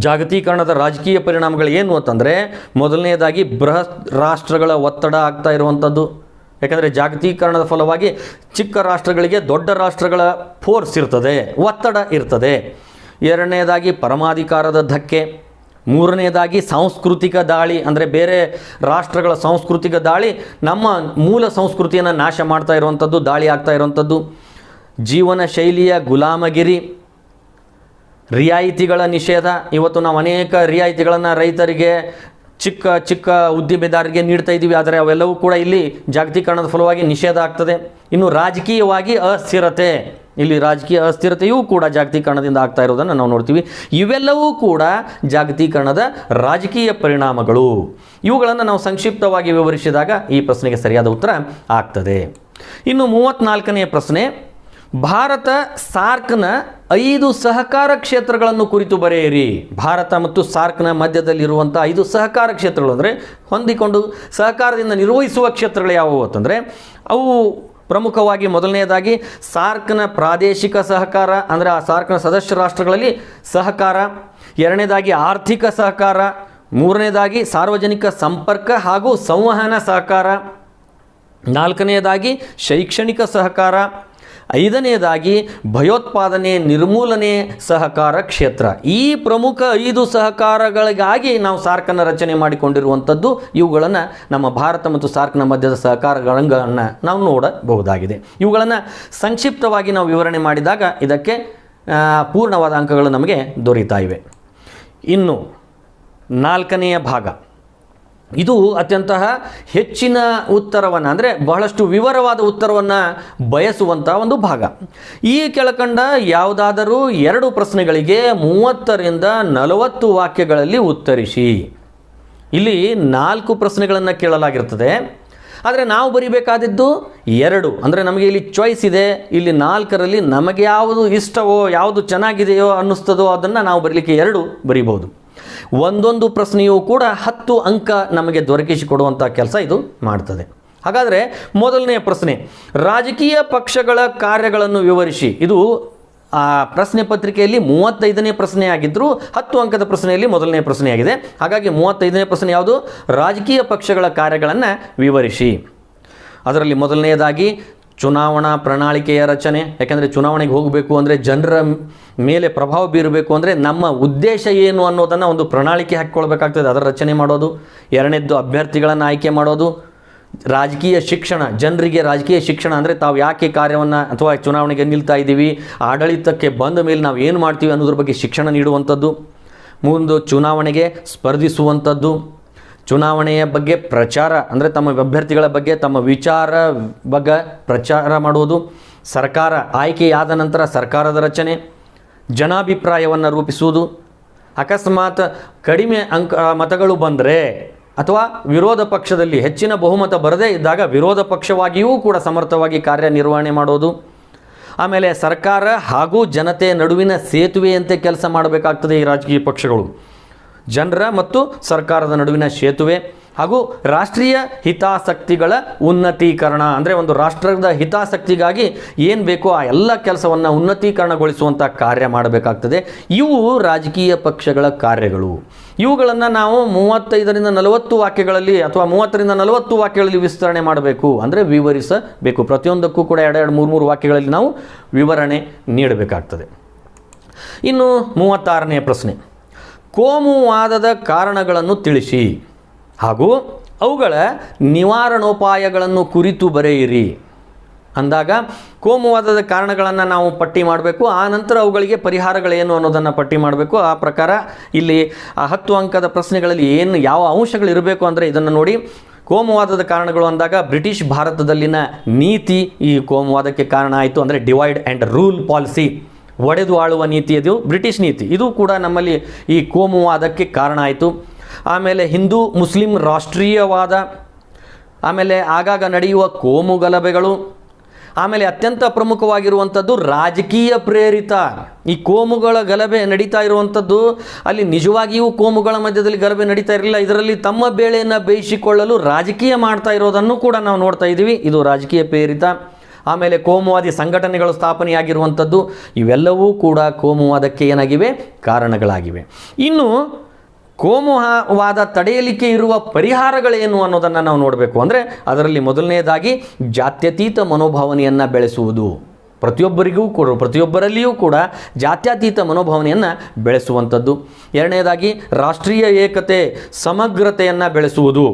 ಜಾಗತೀಕರಣದ ರಾಜಕೀಯ ಪರಿಣಾಮಗಳು ಏನು ಅಂತಂದರೆ, ಮೊದಲನೇದಾಗಿ ಬೃಹತ್ ರಾಷ್ಟ್ರಗಳ ಒತ್ತಡ ಆಗ್ತಾ ಇರುವಂಥದ್ದು. ಯಾಕಂದರೆ ಜಾಗತೀಕರಣದ ಫಲವಾಗಿ ಚಿಕ್ಕ ರಾಷ್ಟ್ರಗಳಿಗೆ ದೊಡ್ಡ ರಾಷ್ಟ್ರಗಳ ಫೋರ್ಸ್ ಇರ್ತದೆ, ಒತ್ತಡ ಇರ್ತದೆ. ಎರಡನೇದಾಗಿ ಪರಮಾಧಿಕಾರದ ಧಕ್ಕೆ. ಮೂರನೇದಾಗಿ ಸಾಂಸ್ಕೃತಿಕ ದಾಳಿ, ಅಂದರೆ ಬೇರೆ ರಾಷ್ಟ್ರಗಳ ಸಾಂಸ್ಕೃತಿಕ ದಾಳಿ ನಮ್ಮ ಮೂಲ ಸಂಸ್ಕೃತಿಯನ್ನು ನಾಶ ಮಾಡ್ತಾ ಇರುವಂಥದ್ದು, ದಾಳಿ ಆಗ್ತಾ ಇರುವಂಥದ್ದು. ಜೀವನ ಶೈಲಿಯ ಗುಲಾಮಗಿರಿ, ರಿಯಾಯಿತಿಗಳ ನಿಷೇಧ. ಇವತ್ತು ನಾವು ಅನೇಕ ರಿಯಾಯಿತಿಗಳನ್ನು ರೈತರಿಗೆ, ಚಿಕ್ಕ ಉದ್ದಿಮೆದಾರರಿಗೆ ನೀಡ್ತಾ ಇದ್ದೀವಿ, ಆದರೆ ಅವೆಲ್ಲವೂ ಕೂಡ ಇಲ್ಲಿ ಜಾಗತೀಕರಣದ ಫಲವಾಗಿ ನಿಷೇಧ ಆಗ್ತದೆ. ಇನ್ನು ರಾಜಕೀಯವಾಗಿ ಅಸ್ಥಿರತೆ, ಇಲ್ಲಿ ರಾಜಕೀಯ ಅಸ್ಥಿರತೆಯೂ ಕೂಡ ಜಾಗತೀಕರಣದಿಂದ ಆಗ್ತಾ ಇರೋದನ್ನು ನಾವು ನೋಡ್ತೀವಿ. ಇವೆಲ್ಲವೂ ಕೂಡ ಜಾಗತೀಕರಣದ ರಾಜಕೀಯ ಪರಿಣಾಮಗಳು. ಇವುಗಳನ್ನು ನಾವು ಸಂಕ್ಷಿಪ್ತವಾಗಿ ವಿವರಿಸಿದಾಗ ಈ ಪ್ರಶ್ನೆಗೆ ಸರಿಯಾದ ಉತ್ತರ ಆಗ್ತದೆ. ಇನ್ನು 34ನೇ ಪ್ರಶ್ನೆ, ಭಾರತ ಸಾರ್ಕ್ನ 5 ಸಹಕಾರ ಕ್ಷೇತ್ರಗಳನ್ನು ಕುರಿತು ಬರೆಯಿರಿ. ಭಾರತ ಮತ್ತು ಸಾರ್ಕ್ನ ಮಧ್ಯದಲ್ಲಿರುವಂಥ 5 ಸಹಕಾರ ಕ್ಷೇತ್ರಗಳು ಅಂದರೆ ಹೊಂದಿಕೊಂಡು ಸಹಕಾರದಿಂದ ನಿರ್ವಹಿಸುವ ಕ್ಷೇತ್ರಗಳು ಯಾವುವು ಅಂತಂದರೆ, ಅವು ಪ್ರಮುಖವಾಗಿ ಮೊದಲನೆಯದಾಗಿ ಸಾರ್ಕ್ನ ಪ್ರಾದೇಶಿಕ ಸಹಕಾರ, ಅಂದರೆ ಆ ಸಾರ್ಕ್ನ ಸದಸ್ಯ ರಾಷ್ಟ್ರಗಳಲ್ಲಿ ಸಹಕಾರ. ಎರಡನೇದಾಗಿ ಆರ್ಥಿಕ ಸಹಕಾರ. ಮೂರನೇದಾಗಿ ಸಾರ್ವಜನಿಕ ಸಂಪರ್ಕ ಹಾಗೂ ಸಂವಹನ ಸಹಕಾರ. ನಾಲ್ಕನೆಯದಾಗಿ ಶೈಕ್ಷಣಿಕ ಸಹಕಾರ. ಐದನೆಯದಾಗಿ ಭಯೋತ್ಪಾದನೆ ನಿರ್ಮೂಲನೆ ಸಹಕಾರ ಕ್ಷೇತ್ರ. ಈ ಪ್ರಮುಖ 5 ಸಹಕಾರಗಳಿಗಾಗಿ ನಾವು ಸಾರ್ಕನ್ನು ರಚನೆ ಮಾಡಿಕೊಂಡಿರುವಂಥದ್ದು. ಇವುಗಳನ್ನು ನಮ್ಮ ಭಾರತ ಮತ್ತು ಸಾರ್ಕ್ನ ಮಧ್ಯದ ಸಹಕಾರಗಳನ್ನು ನಾವು ನೋಡಬಹುದಾಗಿದೆ. ಇವುಗಳನ್ನು ಸಂಕ್ಷಿಪ್ತವಾಗಿ ನಾವು ವಿವರಣೆ ಮಾಡಿದಾಗ ಇದಕ್ಕೆ ಪೂರ್ಣವಾದ ಅಂಕಗಳು ನಮಗೆ ದೊರೀತಾ ಇವೆ. ಇನ್ನು 4ನೆಯ ಭಾಗ, ಇದು ಅತ್ಯಂತ ಹೆಚ್ಚಿನ ಉತ್ತರವನ್ನು, ಅಂದರೆ ಬಹಳಷ್ಟು ವಿವರವಾದ ಉತ್ತರವನ್ನು ಬಯಸುವಂಥ ಒಂದು ಭಾಗ. ಈ ಕೆಳಕಂಡ ಯಾವುದಾದರೂ 2 ಪ್ರಶ್ನೆಗಳಿಗೆ 30ರಿಂದ 40 ವಾಕ್ಯಗಳಲ್ಲಿ ಉತ್ತರಿಸಿ. ಇಲ್ಲಿ 4 ಪ್ರಶ್ನೆಗಳನ್ನು ಕೇಳಲಾಗಿರ್ತದೆ, ಆದರೆ ನಾವು ಬರಿಬೇಕಾದದ್ದು 2. ಅಂದರೆ ನಮಗೆ ಇಲ್ಲಿ ಚಾಯ್ಸ್ ಇದೆ. ಇಲ್ಲಿ 4ರಲ್ಲಿ ನಮಗೆ ಯಾವುದು ಇಷ್ಟವೋ, ಯಾವುದು ಚೆನ್ನಾಗಿದೆಯೋ ಅನ್ನಿಸ್ತದೋ ಅದನ್ನು ನಾವು ಬರಲಿಕ್ಕೆ 2 ಬರಿಬೋದು. ಒಂದೊಂದು ಪ್ರಶ್ನೆಯೂ ಕೂಡ 10 ಅಂಕ ನಮಗೆ ದೊರಕಿಸಿಕೊಡುವಂಥ ಕೆಲಸ ಇದು ಮಾಡ್ತದೆ. ಹಾಗಾದರೆ ಮೊದಲನೆಯ ಪ್ರಶ್ನೆ, ರಾಜಕೀಯ ಪಕ್ಷಗಳ ಕಾರ್ಯಗಳನ್ನು ವಿವರಿಸಿ. ಇದು ಆ ಪ್ರಶ್ನೆ ಪತ್ರಿಕೆಯಲ್ಲಿ 35ನೇ ಪ್ರಶ್ನೆ ಆಗಿದ್ದರೂ 10 ಅಂಕದ ಪ್ರಶ್ನೆಯಲ್ಲಿ ಮೊದಲನೇ ಪ್ರಶ್ನೆಯಾಗಿದೆ. ಹಾಗಾಗಿ 35ನೇ ಪ್ರಶ್ನೆ ಯಾವುದು? ರಾಜಕೀಯ ಪಕ್ಷಗಳ ಕಾರ್ಯಗಳನ್ನು ವಿವರಿಸಿ. ಅದರಲ್ಲಿ ಮೊದಲನೆಯದಾಗಿ ಚುನಾವಣಾ ಪ್ರಣಾಳಿಕೆಯ ರಚನೆ. ಯಾಕೆಂದರೆ ಚುನಾವಣೆಗೆ ಹೋಗಬೇಕು ಅಂದರೆ, ಜನರ ಮೇಲೆ ಪ್ರಭಾವ ಬೀರಬೇಕು ಅಂದರೆ ನಮ್ಮ ಉದ್ದೇಶ ಏನು ಅನ್ನೋದನ್ನು ಒಂದು ಪ್ರಣಾಳಿಕೆ ಹಾಕಿಕೊಳ್ಬೇಕಾಗ್ತದೆ, ಅದರ ರಚನೆ ಮಾಡೋದು. ಎರಡನೇದ್ದು ಅಭ್ಯರ್ಥಿಗಳನ್ನು ಆಯ್ಕೆ ಮಾಡೋದು. ರಾಜಕೀಯ ಶಿಕ್ಷಣ, ಜನರಿಗೆ ರಾಜಕೀಯ ಶಿಕ್ಷಣ ಅಂದರೆ ತಾವು ಯಾಕೆ ಕಾರ್ಯವನ್ನು ಅಥವಾ ಚುನಾವಣೆಗೆ ನಿಲ್ತಾ ಇದ್ದೀವಿ, ಆಡಳಿತಕ್ಕೆ ಬಂದ ಮೇಲೆ ನಾವು ಏನು ಮಾಡ್ತೀವಿ ಅನ್ನೋದ್ರ ಬಗ್ಗೆ ಶಿಕ್ಷಣ ನೀಡುವಂಥದ್ದು. ಮುಂದೆ ಚುನಾವಣೆಗೆ ಸ್ಪರ್ಧಿಸುವಂಥದ್ದು. ಚುನಾವಣೆಯ ಬಗ್ಗೆ ಪ್ರಚಾರ, ಅಂದರೆ ತಮ್ಮ ಅಭ್ಯರ್ಥಿಗಳ ಬಗ್ಗೆ ತಮ್ಮ ವಿಚಾರ ಬಗ್ಗೆ ಪ್ರಚಾರ ಮಾಡುವುದು. ಸರ್ಕಾರ ಆಯ್ಕೆಯಾದ ನಂತರ ಸರ್ಕಾರದ ರಚನೆ. ಜನಾಭಿಪ್ರಾಯವನ್ನು ರೂಪಿಸುವುದು. ಅಕಸ್ಮಾತ್ ಕಡಿಮೆ ಮತಗಳು ಬಂದರೆ ಅಥವಾ ವಿರೋಧ ಪಕ್ಷದಲ್ಲಿ ಹೆಚ್ಚಿನ ಬಹುಮತ ಬರದೇ ಇದ್ದಾಗ ವಿರೋಧ ಪಕ್ಷವಾಗಿಯೂ ಕೂಡ ಸಮರ್ಥವಾಗಿ ಕಾರ್ಯನಿರ್ವಹಣೆ ಮಾಡೋದು. ಆಮೇಲೆ ಸರ್ಕಾರ ಹಾಗೂ ಜನತೆ ನಡುವಿನ ಸೇತುವೆಯಂತೆ ಕೆಲಸ ಮಾಡಬೇಕಾಗ್ತದೆ ಈ ರಾಜಕೀಯ ಪಕ್ಷಗಳು. ಜನರ ಮತ್ತು ಸರ್ಕಾರದ ನಡುವಿನ ಸೇತುವೆ ಹಾಗೂ ರಾಷ್ಟ್ರೀಯ ಹಿತಾಸಕ್ತಿಗಳ ಉನ್ನತೀಕರಣ, ಅಂದರೆ ಒಂದು ರಾಷ್ಟ್ರದ ಹಿತಾಸಕ್ತಿಗಾಗಿ ಏನು ಬೇಕೋ ಆ ಎಲ್ಲ ಕೆಲಸವನ್ನು ಉನ್ನತೀಕರಣಗೊಳಿಸುವಂಥ ಕಾರ್ಯ ಮಾಡಬೇಕಾಗ್ತದೆ. ಇವು ರಾಜಕೀಯ ಪಕ್ಷಗಳ ಕಾರ್ಯಗಳು. ಇವುಗಳನ್ನು ನಾವು 35ರಿಂದ 40 ವಾಕ್ಯಗಳಲ್ಲಿ ಅಥವಾ 30ರಿಂದ 40 ವಾಕ್ಯಗಳಲ್ಲಿ ವಿಸ್ತರಣೆ ಮಾಡಬೇಕು, ಅಂದರೆ ವಿವರಿಸಬೇಕು. ಪ್ರತಿಯೊಂದಕ್ಕೂ ಕೂಡ 2-2, 3-3 ವಾಕ್ಯಗಳಲ್ಲಿ ನಾವು ವಿವರಣೆ ನೀಡಬೇಕಾಗ್ತದೆ. ಇನ್ನು 36ನೇ ಪ್ರಶ್ನೆ, ಕೋಮುವಾದದ ಕಾರಣಗಳನ್ನು ತಿಳಿಸಿ ಹಾಗೂ ಅವುಗಳ ನಿವಾರಣೋಪಾಯಗಳನ್ನು ಕುರಿತು ಬರೆಯಿರಿ. ಅಂದಾಗ ಕೋಮುವಾದದ ಕಾರಣಗಳನ್ನು ನಾವು ಪಟ್ಟಿ ಮಾಡಬೇಕು, ಆ ನಂತರ ಅವುಗಳಿಗೆ ಪರಿಹಾರಗಳೇನು ಅನ್ನೋದನ್ನು ಪಟ್ಟಿ ಮಾಡಬೇಕು. ಆ ಪ್ರಕಾರ ಇಲ್ಲಿ ಆ 10 ಅಂಕದ ಪ್ರಶ್ನೆಗಳಲ್ಲಿ ಯಾವ ಅಂಶಗಳಿರಬೇಕು ಅಂದರೆ ಇದನ್ನು ನೋಡಿ. ಕೋಮುವಾದದ ಕಾರಣಗಳು ಅಂದಾಗ ಬ್ರಿಟಿಷ್ ಭಾರತದಲ್ಲಿನ ನೀತಿ ಈ ಕೋಮುವಾದಕ್ಕೆ ಕಾರಣ ಆಯಿತು. ಅಂದರೆ ಡಿವೈಡ್ ಆ್ಯಂಡ್ ರೂಲ್ ಪಾಲಿಸಿ, ಒಡೆದು ಆಳುವ ನೀತಿ, ಇದು ಬ್ರಿಟಿಷ್ ನೀತಿ, ಇದು ಕೂಡ ನಮ್ಮಲ್ಲಿ ಈ ಕೋಮುವಾದಕ್ಕೆ ಕಾರಣ ಆಯಿತು. ಆಮೇಲೆ ಹಿಂದೂ ಮುಸ್ಲಿಂ ರಾಷ್ಟ್ರೀಯವಾದ, ಆಮೇಲೆ ಆಗಾಗ ನಡೆಯುವ ಕೋಮು ಗಲಭೆಗಳು, ಆಮೇಲೆ ಅತ್ಯಂತ ಪ್ರಮುಖವಾಗಿರುವಂಥದ್ದು ರಾಜಕೀಯ ಪ್ರೇರಿತ. ಈ ಕೋಮುಗಳ ಗಲಭೆ ನಡೀತಾ ಇರುವಂಥದ್ದು ಅಲ್ಲಿ ನಿಜವಾಗಿಯೂ ಕೋಮುಗಳ ಮಧ್ಯದಲ್ಲಿ ಗಲಭೆ ನಡೀತಾ ಇರಲಿಲ್ಲ. ಇದರಲ್ಲಿ ತಮ್ಮ ಬೇಳೆಯನ್ನು ಬೇಯಿಸಿಕೊಳ್ಳಲು ರಾಜಕೀಯ ಮಾಡ್ತಾ ಇರೋದನ್ನು ಕೂಡ ನಾವು ನೋಡ್ತಾ ಇದ್ದೀವಿ. ಇದು ರಾಜಕೀಯ ಪ್ರೇರಿತ. ಆಮೇಲೆ ಕೋಮುವಾದಿ ಸಂಘಟನೆಗಳು ಸ್ಥಾಪನೆಯಾಗಿರುವಂಥದ್ದು, ಇವೆಲ್ಲವೂ ಕೂಡ ಕೋಮುವಾದಕ್ಕೆ ಏನಾಗಿವೆ? ಕಾರಣಗಳಾಗಿವೆ. ಇನ್ನು ಕೋಮುವಾದ ತಡೆಯಲಿಕ್ಕೆ ಇರುವ ಪರಿಹಾರಗಳೇನು ಅನ್ನೋದನ್ನು ನಾವು ನೋಡಬೇಕು. ಅಂದರೆ ಅದರಲ್ಲಿ ಮೊದಲನೆಯದಾಗಿ ಜಾತ್ಯತೀತ ಮನೋಭಾವನೆಯನ್ನು ಬೆಳೆಸುವುದು. ಪ್ರತಿಯೊಬ್ಬರಲ್ಲಿಯೂ ಕೂಡ ಜಾತ್ಯತೀತ ಮನೋಭಾವನೆಯನ್ನು ಬೆಳೆಸುವಂಥದ್ದು. ಎರಡನೇದಾಗಿ ರಾಷ್ಟ್ರೀಯ ಏಕತೆ ಸಮಗ್ರತೆಯನ್ನು ಬೆಳೆಸುವುದು.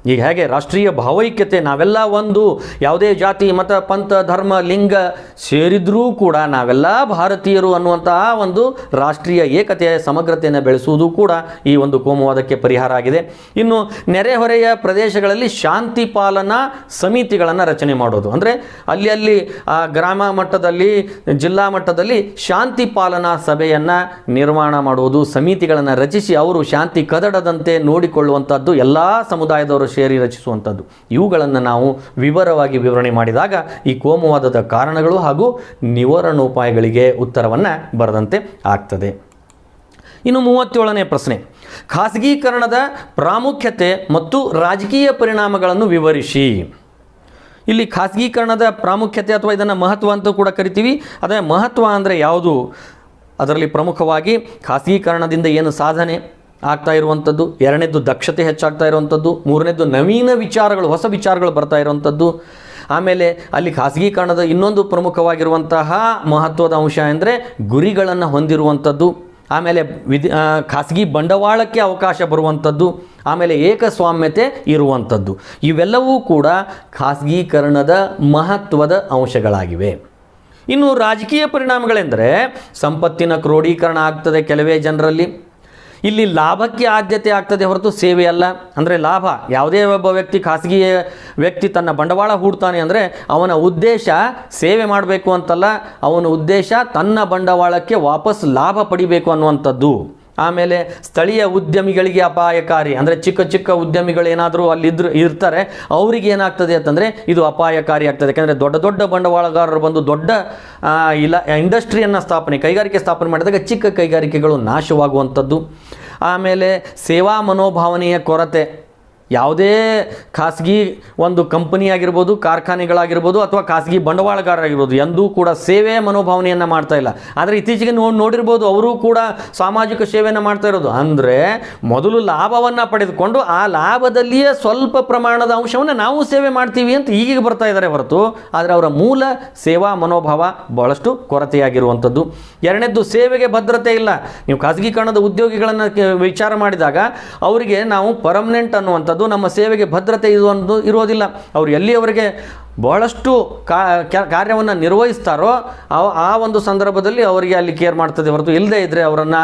ಈಗ ಹೇಗೆ ರಾಷ್ಟ್ರೀಯ ಭಾವೈಕ್ಯತೆ, ನಾವೆಲ್ಲ ಒಂದು, ಯಾವುದೇ ಜಾತಿ ಮತ ಪಂಥ ಧರ್ಮ ಲಿಂಗ ಸೇರಿದ್ರೂ ಕೂಡ ನಾವೆಲ್ಲ ಭಾರತೀಯರು ಅನ್ನುವಂತಹ ಒಂದು ರಾಷ್ಟ್ರೀಯ ಏಕತೆಯ ಸಮಗ್ರತೆಯನ್ನು ಬೆಳೆಸುವುದು ಕೂಡ ಈ ಒಂದು ಕೋಮುವಾದಕ್ಕೆ ಪರಿಹಾರ ಆಗಿದೆ. ಇನ್ನು ನೆರೆಹೊರೆಯ ಪ್ರದೇಶಗಳಲ್ಲಿ ಶಾಂತಿ ಪಾಲನಾ ಸಮಿತಿಗಳನ್ನು ರಚನೆ ಮಾಡೋದು. ಅಂದರೆ ಅಲ್ಲಿ ಗ್ರಾಮ ಮಟ್ಟದಲ್ಲಿ ಜಿಲ್ಲಾ ಮಟ್ಟದಲ್ಲಿ ಶಾಂತಿ ಪಾಲನಾ ಸಭೆಯನ್ನು ನಿರ್ಮಾಣ ಮಾಡುವುದು, ಸಮಿತಿಗಳನ್ನು ರಚಿಸಿ ಅವರು ಶಾಂತಿ ಕದಡದಂತೆ ನೋಡಿಕೊಳ್ಳುವಂಥದ್ದು, ಎಲ್ಲ ಸಮುದಾಯದವರು ಸೇರಿ ರಚಿಸುವಂಥದ್ದು. ಇವುಗಳನ್ನು ನಾವು ವಿವರವಾಗಿ ವಿವರಣೆ ಮಾಡಿದಾಗ ಈ ಕೋಮುವಾದದ ಕಾರಣಗಳು ಹಾಗೂ ನಿವಾರಣೋಪಾಯಗಳಿಗೆ ಉತ್ತರವನ್ನು ಬರೆದಂತೆ ಆಗ್ತದೆ. ಇನ್ನು 37ನೇ ಪ್ರಶ್ನೆ, ಖಾಸಗೀಕರಣದ ಪ್ರಾಮುಖ್ಯತೆ ಮತ್ತು ರಾಜಕೀಯ ಪರಿಣಾಮಗಳನ್ನು ವಿವರಿಸಿ. ಇಲ್ಲಿ ಖಾಸಗೀಕರಣದ ಪ್ರಾಮುಖ್ಯತೆ ಅಥವಾ ಇದನ್ನು ಮಹತ್ವ ಅಂತ ಕೂಡ ಕರಿತೀವಿ. ಅದೇ ಮಹತ್ವ ಅಂದರೆ ಯಾವುದು, ಅದರಲ್ಲಿ ಪ್ರಮುಖವಾಗಿ ಖಾಸಗೀಕರಣದಿಂದ ಏನು ಸಾಧನೆ ಆಗ್ತಾ ಇರುವಂಥದ್ದು, ಎರಡನೇದ್ದು ದಕ್ಷತೆ ಹೆಚ್ಚಾಗ್ತಾ ಇರುವಂಥದ್ದು, ಮೂರನೇದ್ದು ನವೀನ ವಿಚಾರಗಳು, ಹೊಸ ವಿಚಾರಗಳು ಬರ್ತಾ ಇರುವಂಥದ್ದು. ಆಮೇಲೆ ಅಲ್ಲಿ ಖಾಸಗೀಕರಣದ ಇನ್ನೊಂದು ಪ್ರಮುಖವಾಗಿರುವಂತಹ ಮಹತ್ವದ ಅಂಶ ಅಂದರೆ ಗುರಿಗಳನ್ನು ಹೊಂದಿರುವಂಥದ್ದು. ಆಮೇಲೆ ಖಾಸಗಿ ಬಂಡವಾಳಕ್ಕೆ ಅವಕಾಶ ಬರುವಂಥದ್ದು. ಆಮೇಲೆ ಏಕಸ್ವಾಮ್ಯತೆ ಇರುವಂಥದ್ದು. ಇವೆಲ್ಲವೂ ಕೂಡ ಖಾಸಗೀಕರಣದ ಮಹತ್ವದ ಅಂಶಗಳಾಗಿವೆ. ಇನ್ನು ರಾಜಕೀಯ ಪರಿಣಾಮಗಳೆಂದರೆ ಸಂಪತ್ತಿನ ಕ್ರೋಢೀಕರಣ ಆಗ್ತದೆ ಕೆಲವೇ ಜನರಲ್ಲಿ. ಇಲ್ಲಿ ಲಾಭಕ್ಕೆ ಆದ್ಯತೆ ಆಗ್ತದೆ ಹೊರತು ಸೇವೆ ಅಲ್ಲ. ಅಂದರೆ ಲಾಭ, ಯಾವುದೇ ಒಬ್ಬ ವ್ಯಕ್ತಿ, ಖಾಸಗಿ ವ್ಯಕ್ತಿ ತನ್ನ ಬಂಡವಾಳ ಹೂಡ್ತಾನೆ ಅಂದರೆ ಅವನ ಉದ್ದೇಶ ಸೇವೆ ಮಾಡಬೇಕು ಅಂತಲ್ಲ, ಅವನ ಉದ್ದೇಶ ತನ್ನ ಬಂಡವಾಳಕ್ಕೆ ವಾಪಸ್ ಲಾಭ ಪಡಿಬೇಕು ಅನ್ನುವಂಥದ್ದು. ಆಮೇಲೆ ಸ್ಥಳೀಯ ಉದ್ಯಮಿಗಳಿಗೆ ಅಪಾಯಕಾರಿ, ಅಂದರೆ ಚಿಕ್ಕ ಚಿಕ್ಕ ಉದ್ಯಮಿಗಳೇನಾದರೂ ಇರ್ತಾರೆ, ಅವರಿಗೆ ಏನಾಗ್ತದೆ ಅಂತಂದರೆ ಇದು ಅಪಾಯಕಾರಿ ಆಗ್ತದೆ. ಯಾಕೆಂದರೆ ದೊಡ್ಡ ದೊಡ್ಡ ಬಂಡವಾಳಗಾರರು ಬಂದು ದೊಡ್ಡ ಇಂಡಸ್ಟ್ರಿಯನ್ನು ಕೈಗಾರಿಕೆ ಸ್ಥಾಪನೆ ಮಾಡಿದಾಗ ಚಿಕ್ಕ ಕೈಗಾರಿಕೆಗಳು ನಾಶವಾಗುವಂಥದ್ದು. ಆಮೇಲೆ ಸೇವಾ ಮನೋಭಾವನೆಯ ಕೊರತೆ, ಯಾವುದೇ ಖಾಸಗಿ ಒಂದು ಕಂಪನಿ ಆಗಿರ್ಬೋದು, ಕಾರ್ಖಾನೆಗಳಾಗಿರ್ಬೋದು, ಅಥವಾ ಖಾಸಗಿ ಬಂಡವಾಳಗಾರರಾಗಿರ್ಬೋದು, ಎಂದೂ ಕೂಡ ಸೇವೆ ಮನೋಭಾವನೆಯನ್ನು ಮಾಡ್ತಾ ಇಲ್ಲ. ಆದರೆ ಇತ್ತೀಚೆಗೆ ನೋಡಿರ್ಬೋದು, ಅವರು ಕೂಡ ಸಾಮಾಜಿಕ ಸೇವೆಯನ್ನು ಮಾಡ್ತಾ ಇರೋದು. ಅಂದರೆ ಮೊದಲು ಲಾಭವನ್ನು ಪಡೆದುಕೊಂಡು ಆ ಲಾಭದಲ್ಲಿಯೇ ಸ್ವಲ್ಪ ಪ್ರಮಾಣದ ಅಂಶವನ್ನು ನಾವು ಸೇವೆ ಮಾಡ್ತೀವಿ ಅಂತ ಈಗೀಗ ಬರ್ತಾ ಇದ್ದಾರೆ ಹೊರತು, ಆದರೆ ಅವರ ಮೂಲ ಸೇವಾ ಮನೋಭಾವ ಬಹಳಷ್ಟು ಕೊರತೆಯಾಗಿರುವಂಥದ್ದು. ಎರಡನೇದ್ದು ಸೇವೆಗೆ ಭದ್ರತೆ ಇಲ್ಲ. ನೀವು ಖಾಸಗೀಕರಣದ ಉದ್ಯೋಗಿಗಳನ್ನು ವಿಚಾರ ಮಾಡಿದಾಗ ಅವರಿಗೆ ನಾವು ಪರ್ಮನೆಂಟ್ ಅನ್ನುವಂಥದ್ದು, ನಮ್ಮ ಸೇವೆಗೆ ಭದ್ರತೆ ಇರೋದಿಲ್ಲ. ಅವರು ಎಲ್ಲಿಯವರೆಗೆ ಬಹಳಷ್ಟು ಕಾರ್ಯವನ್ನು ನಿರ್ವಹಿಸ್ತಾರೋ ಆ ಒಂದು ಸಂದರ್ಭದಲ್ಲಿ ಅವರಿಗೆ ಅಲ್ಲಿ ಕೇರ್ ಮಾಡ್ತದೆ ಹೊರತು, ಇಲ್ಲದೇ ಇದ್ದರೆ ಅವರನ್ನು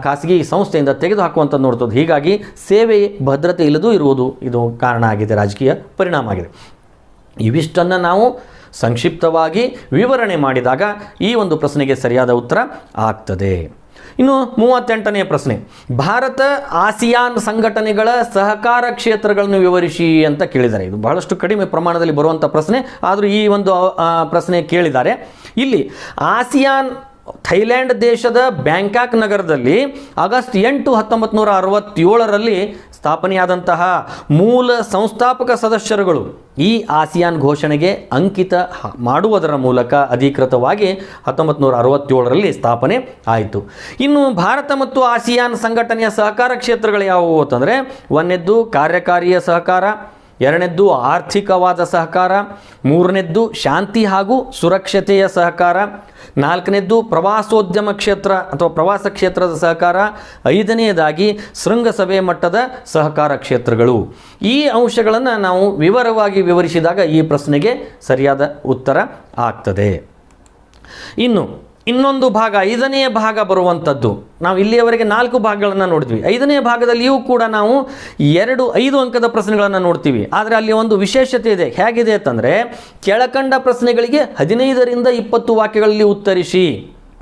ಖಾಸಗಿ ಸಂಸ್ಥೆಯಿಂದ ತೆಗೆದು ಹಾಕುವಂಥದ್ದು ನೋಡ್ತದೆ. ಹೀಗಾಗಿ ಸೇವೆ ಭದ್ರತೆ ಇಲ್ಲದೂ ಇರುವುದು ಇದು ಕಾರಣ ಆಗಿದೆ, ರಾಜಕೀಯ ಪರಿಣಾಮ ಆಗಿದೆ. ಇವಿಷ್ಟನ್ನು ನಾವು ಸಂಕ್ಷಿಪ್ತವಾಗಿ ವಿವರಣೆ ಮಾಡಿದಾಗ ಈ ಒಂದು ಪ್ರಶ್ನೆಗೆ ಸರಿಯಾದ ಉತ್ತರ ಆಗ್ತದೆ. ಇನ್ನು 38ನೇ ಪ್ರಶ್ನೆ, ಭಾರತ ಆಸಿಯಾನ್ ಸಂಘಟನೆಗಳ ಸಹಕಾರ ಕ್ಷೇತ್ರಗಳನ್ನು ವಿವರಿಸಿ ಅಂತ ಕೇಳಿದ್ದಾರೆ. ಇದು ಬಹಳಷ್ಟು ಕಡಿಮೆ ಪ್ರಮಾಣದಲ್ಲಿ ಬರುವಂಥ ಪ್ರಶ್ನೆ, ಆದರೂ ಈ ಒಂದು ಪ್ರಶ್ನೆ ಕೇಳಿದ್ದಾರೆ. ಇಲ್ಲಿ ಆಸಿಯಾನ್ ಥೈಲ್ಯಾಂಡ್ ದೇಶದ ಬ್ಯಾಂಕಾಕ್ ನಗರದಲ್ಲಿ ಆಗಸ್ಟ್ 8, 1967ರಲ್ಲಿ ಸ್ಥಾಪನೆಯಾದಂತಹ ಮೂಲ ಸಂಸ್ಥಾಪಕ ಸದಸ್ಯರುಗಳು ಈ ಆಸಿಯಾನ್ ಘೋಷಣೆಗೆ ಅಂಕಿತ ಮಾಡುವುದರ ಮೂಲಕ ಅಧಿಕೃತವಾಗಿ 1967ರಲ್ಲಿ ಸ್ಥಾಪನೆ ಆಯಿತು. ಇನ್ನು ಭಾರತ ಮತ್ತು ಆಸಿಯಾನ್ ಸಂಘಟನೆಯ ಸಹಕಾರ ಕ್ಷೇತ್ರಗಳು ಯಾವುವು ಅಂತಂದರೆ, ಒಂದನೇದ್ದು ಕಾರ್ಯಕಾರಿಯ ಸಹಕಾರ, ಎರಡನೇದ್ದು ಆರ್ಥಿಕವಾದ ಸಹಕಾರ, ಮೂರನೇದ್ದು ಶಾಂತಿ ಹಾಗೂ ಸುರಕ್ಷತೆಯ ಸಹಕಾರ, ನಾಲ್ಕನೇದ್ದು ಪ್ರವಾಸೋದ್ಯಮ ಕ್ಷೇತ್ರ ಅಥವಾ ಪ್ರವಾಸ ಕ್ಷೇತ್ರದ ಸಹಕಾರ, ಐದನೆಯದಾಗಿ ಶೃಂಗಸಭೆ ಮಟ್ಟದ ಸಹಕಾರ ಕ್ಷೇತ್ರಗಳು. ಈ ಅಂಶಗಳನ್ನು ನಾವು ವಿವರವಾಗಿ ವಿವರಿಸಿದಾಗ ಈ ಪ್ರಶ್ನೆಗೆ ಸರಿಯಾದ ಉತ್ತರ ಆಗ್ತದೆ. ಇನ್ನೊಂದು ಭಾಗ, 5ನೇ ಭಾಗ ಬರುವಂಥದ್ದು. ನಾವು ಇಲ್ಲಿಯವರೆಗೆ 4 ಭಾಗಗಳನ್ನು ನೋಡ್ತೀವಿ. 5ನೇ ಭಾಗದಲ್ಲಿಯೂ ಕೂಡ ನಾವು 5 ಅಂಕದ ಪ್ರಶ್ನೆಗಳನ್ನು ನೋಡ್ತೀವಿ. ಆದರೆ ಅಲ್ಲಿ ಒಂದು ವಿಶೇಷತೆ ಇದೆ. ಹೇಗಿದೆ ಅಂತಂದರೆ, ಕೆಳಕಂಡ ಪ್ರಶ್ನೆಗಳಿಗೆ 15ರಿಂದ 20 ವಾಕ್ಯಗಳಲ್ಲಿ ಉತ್ತರಿಸಿ.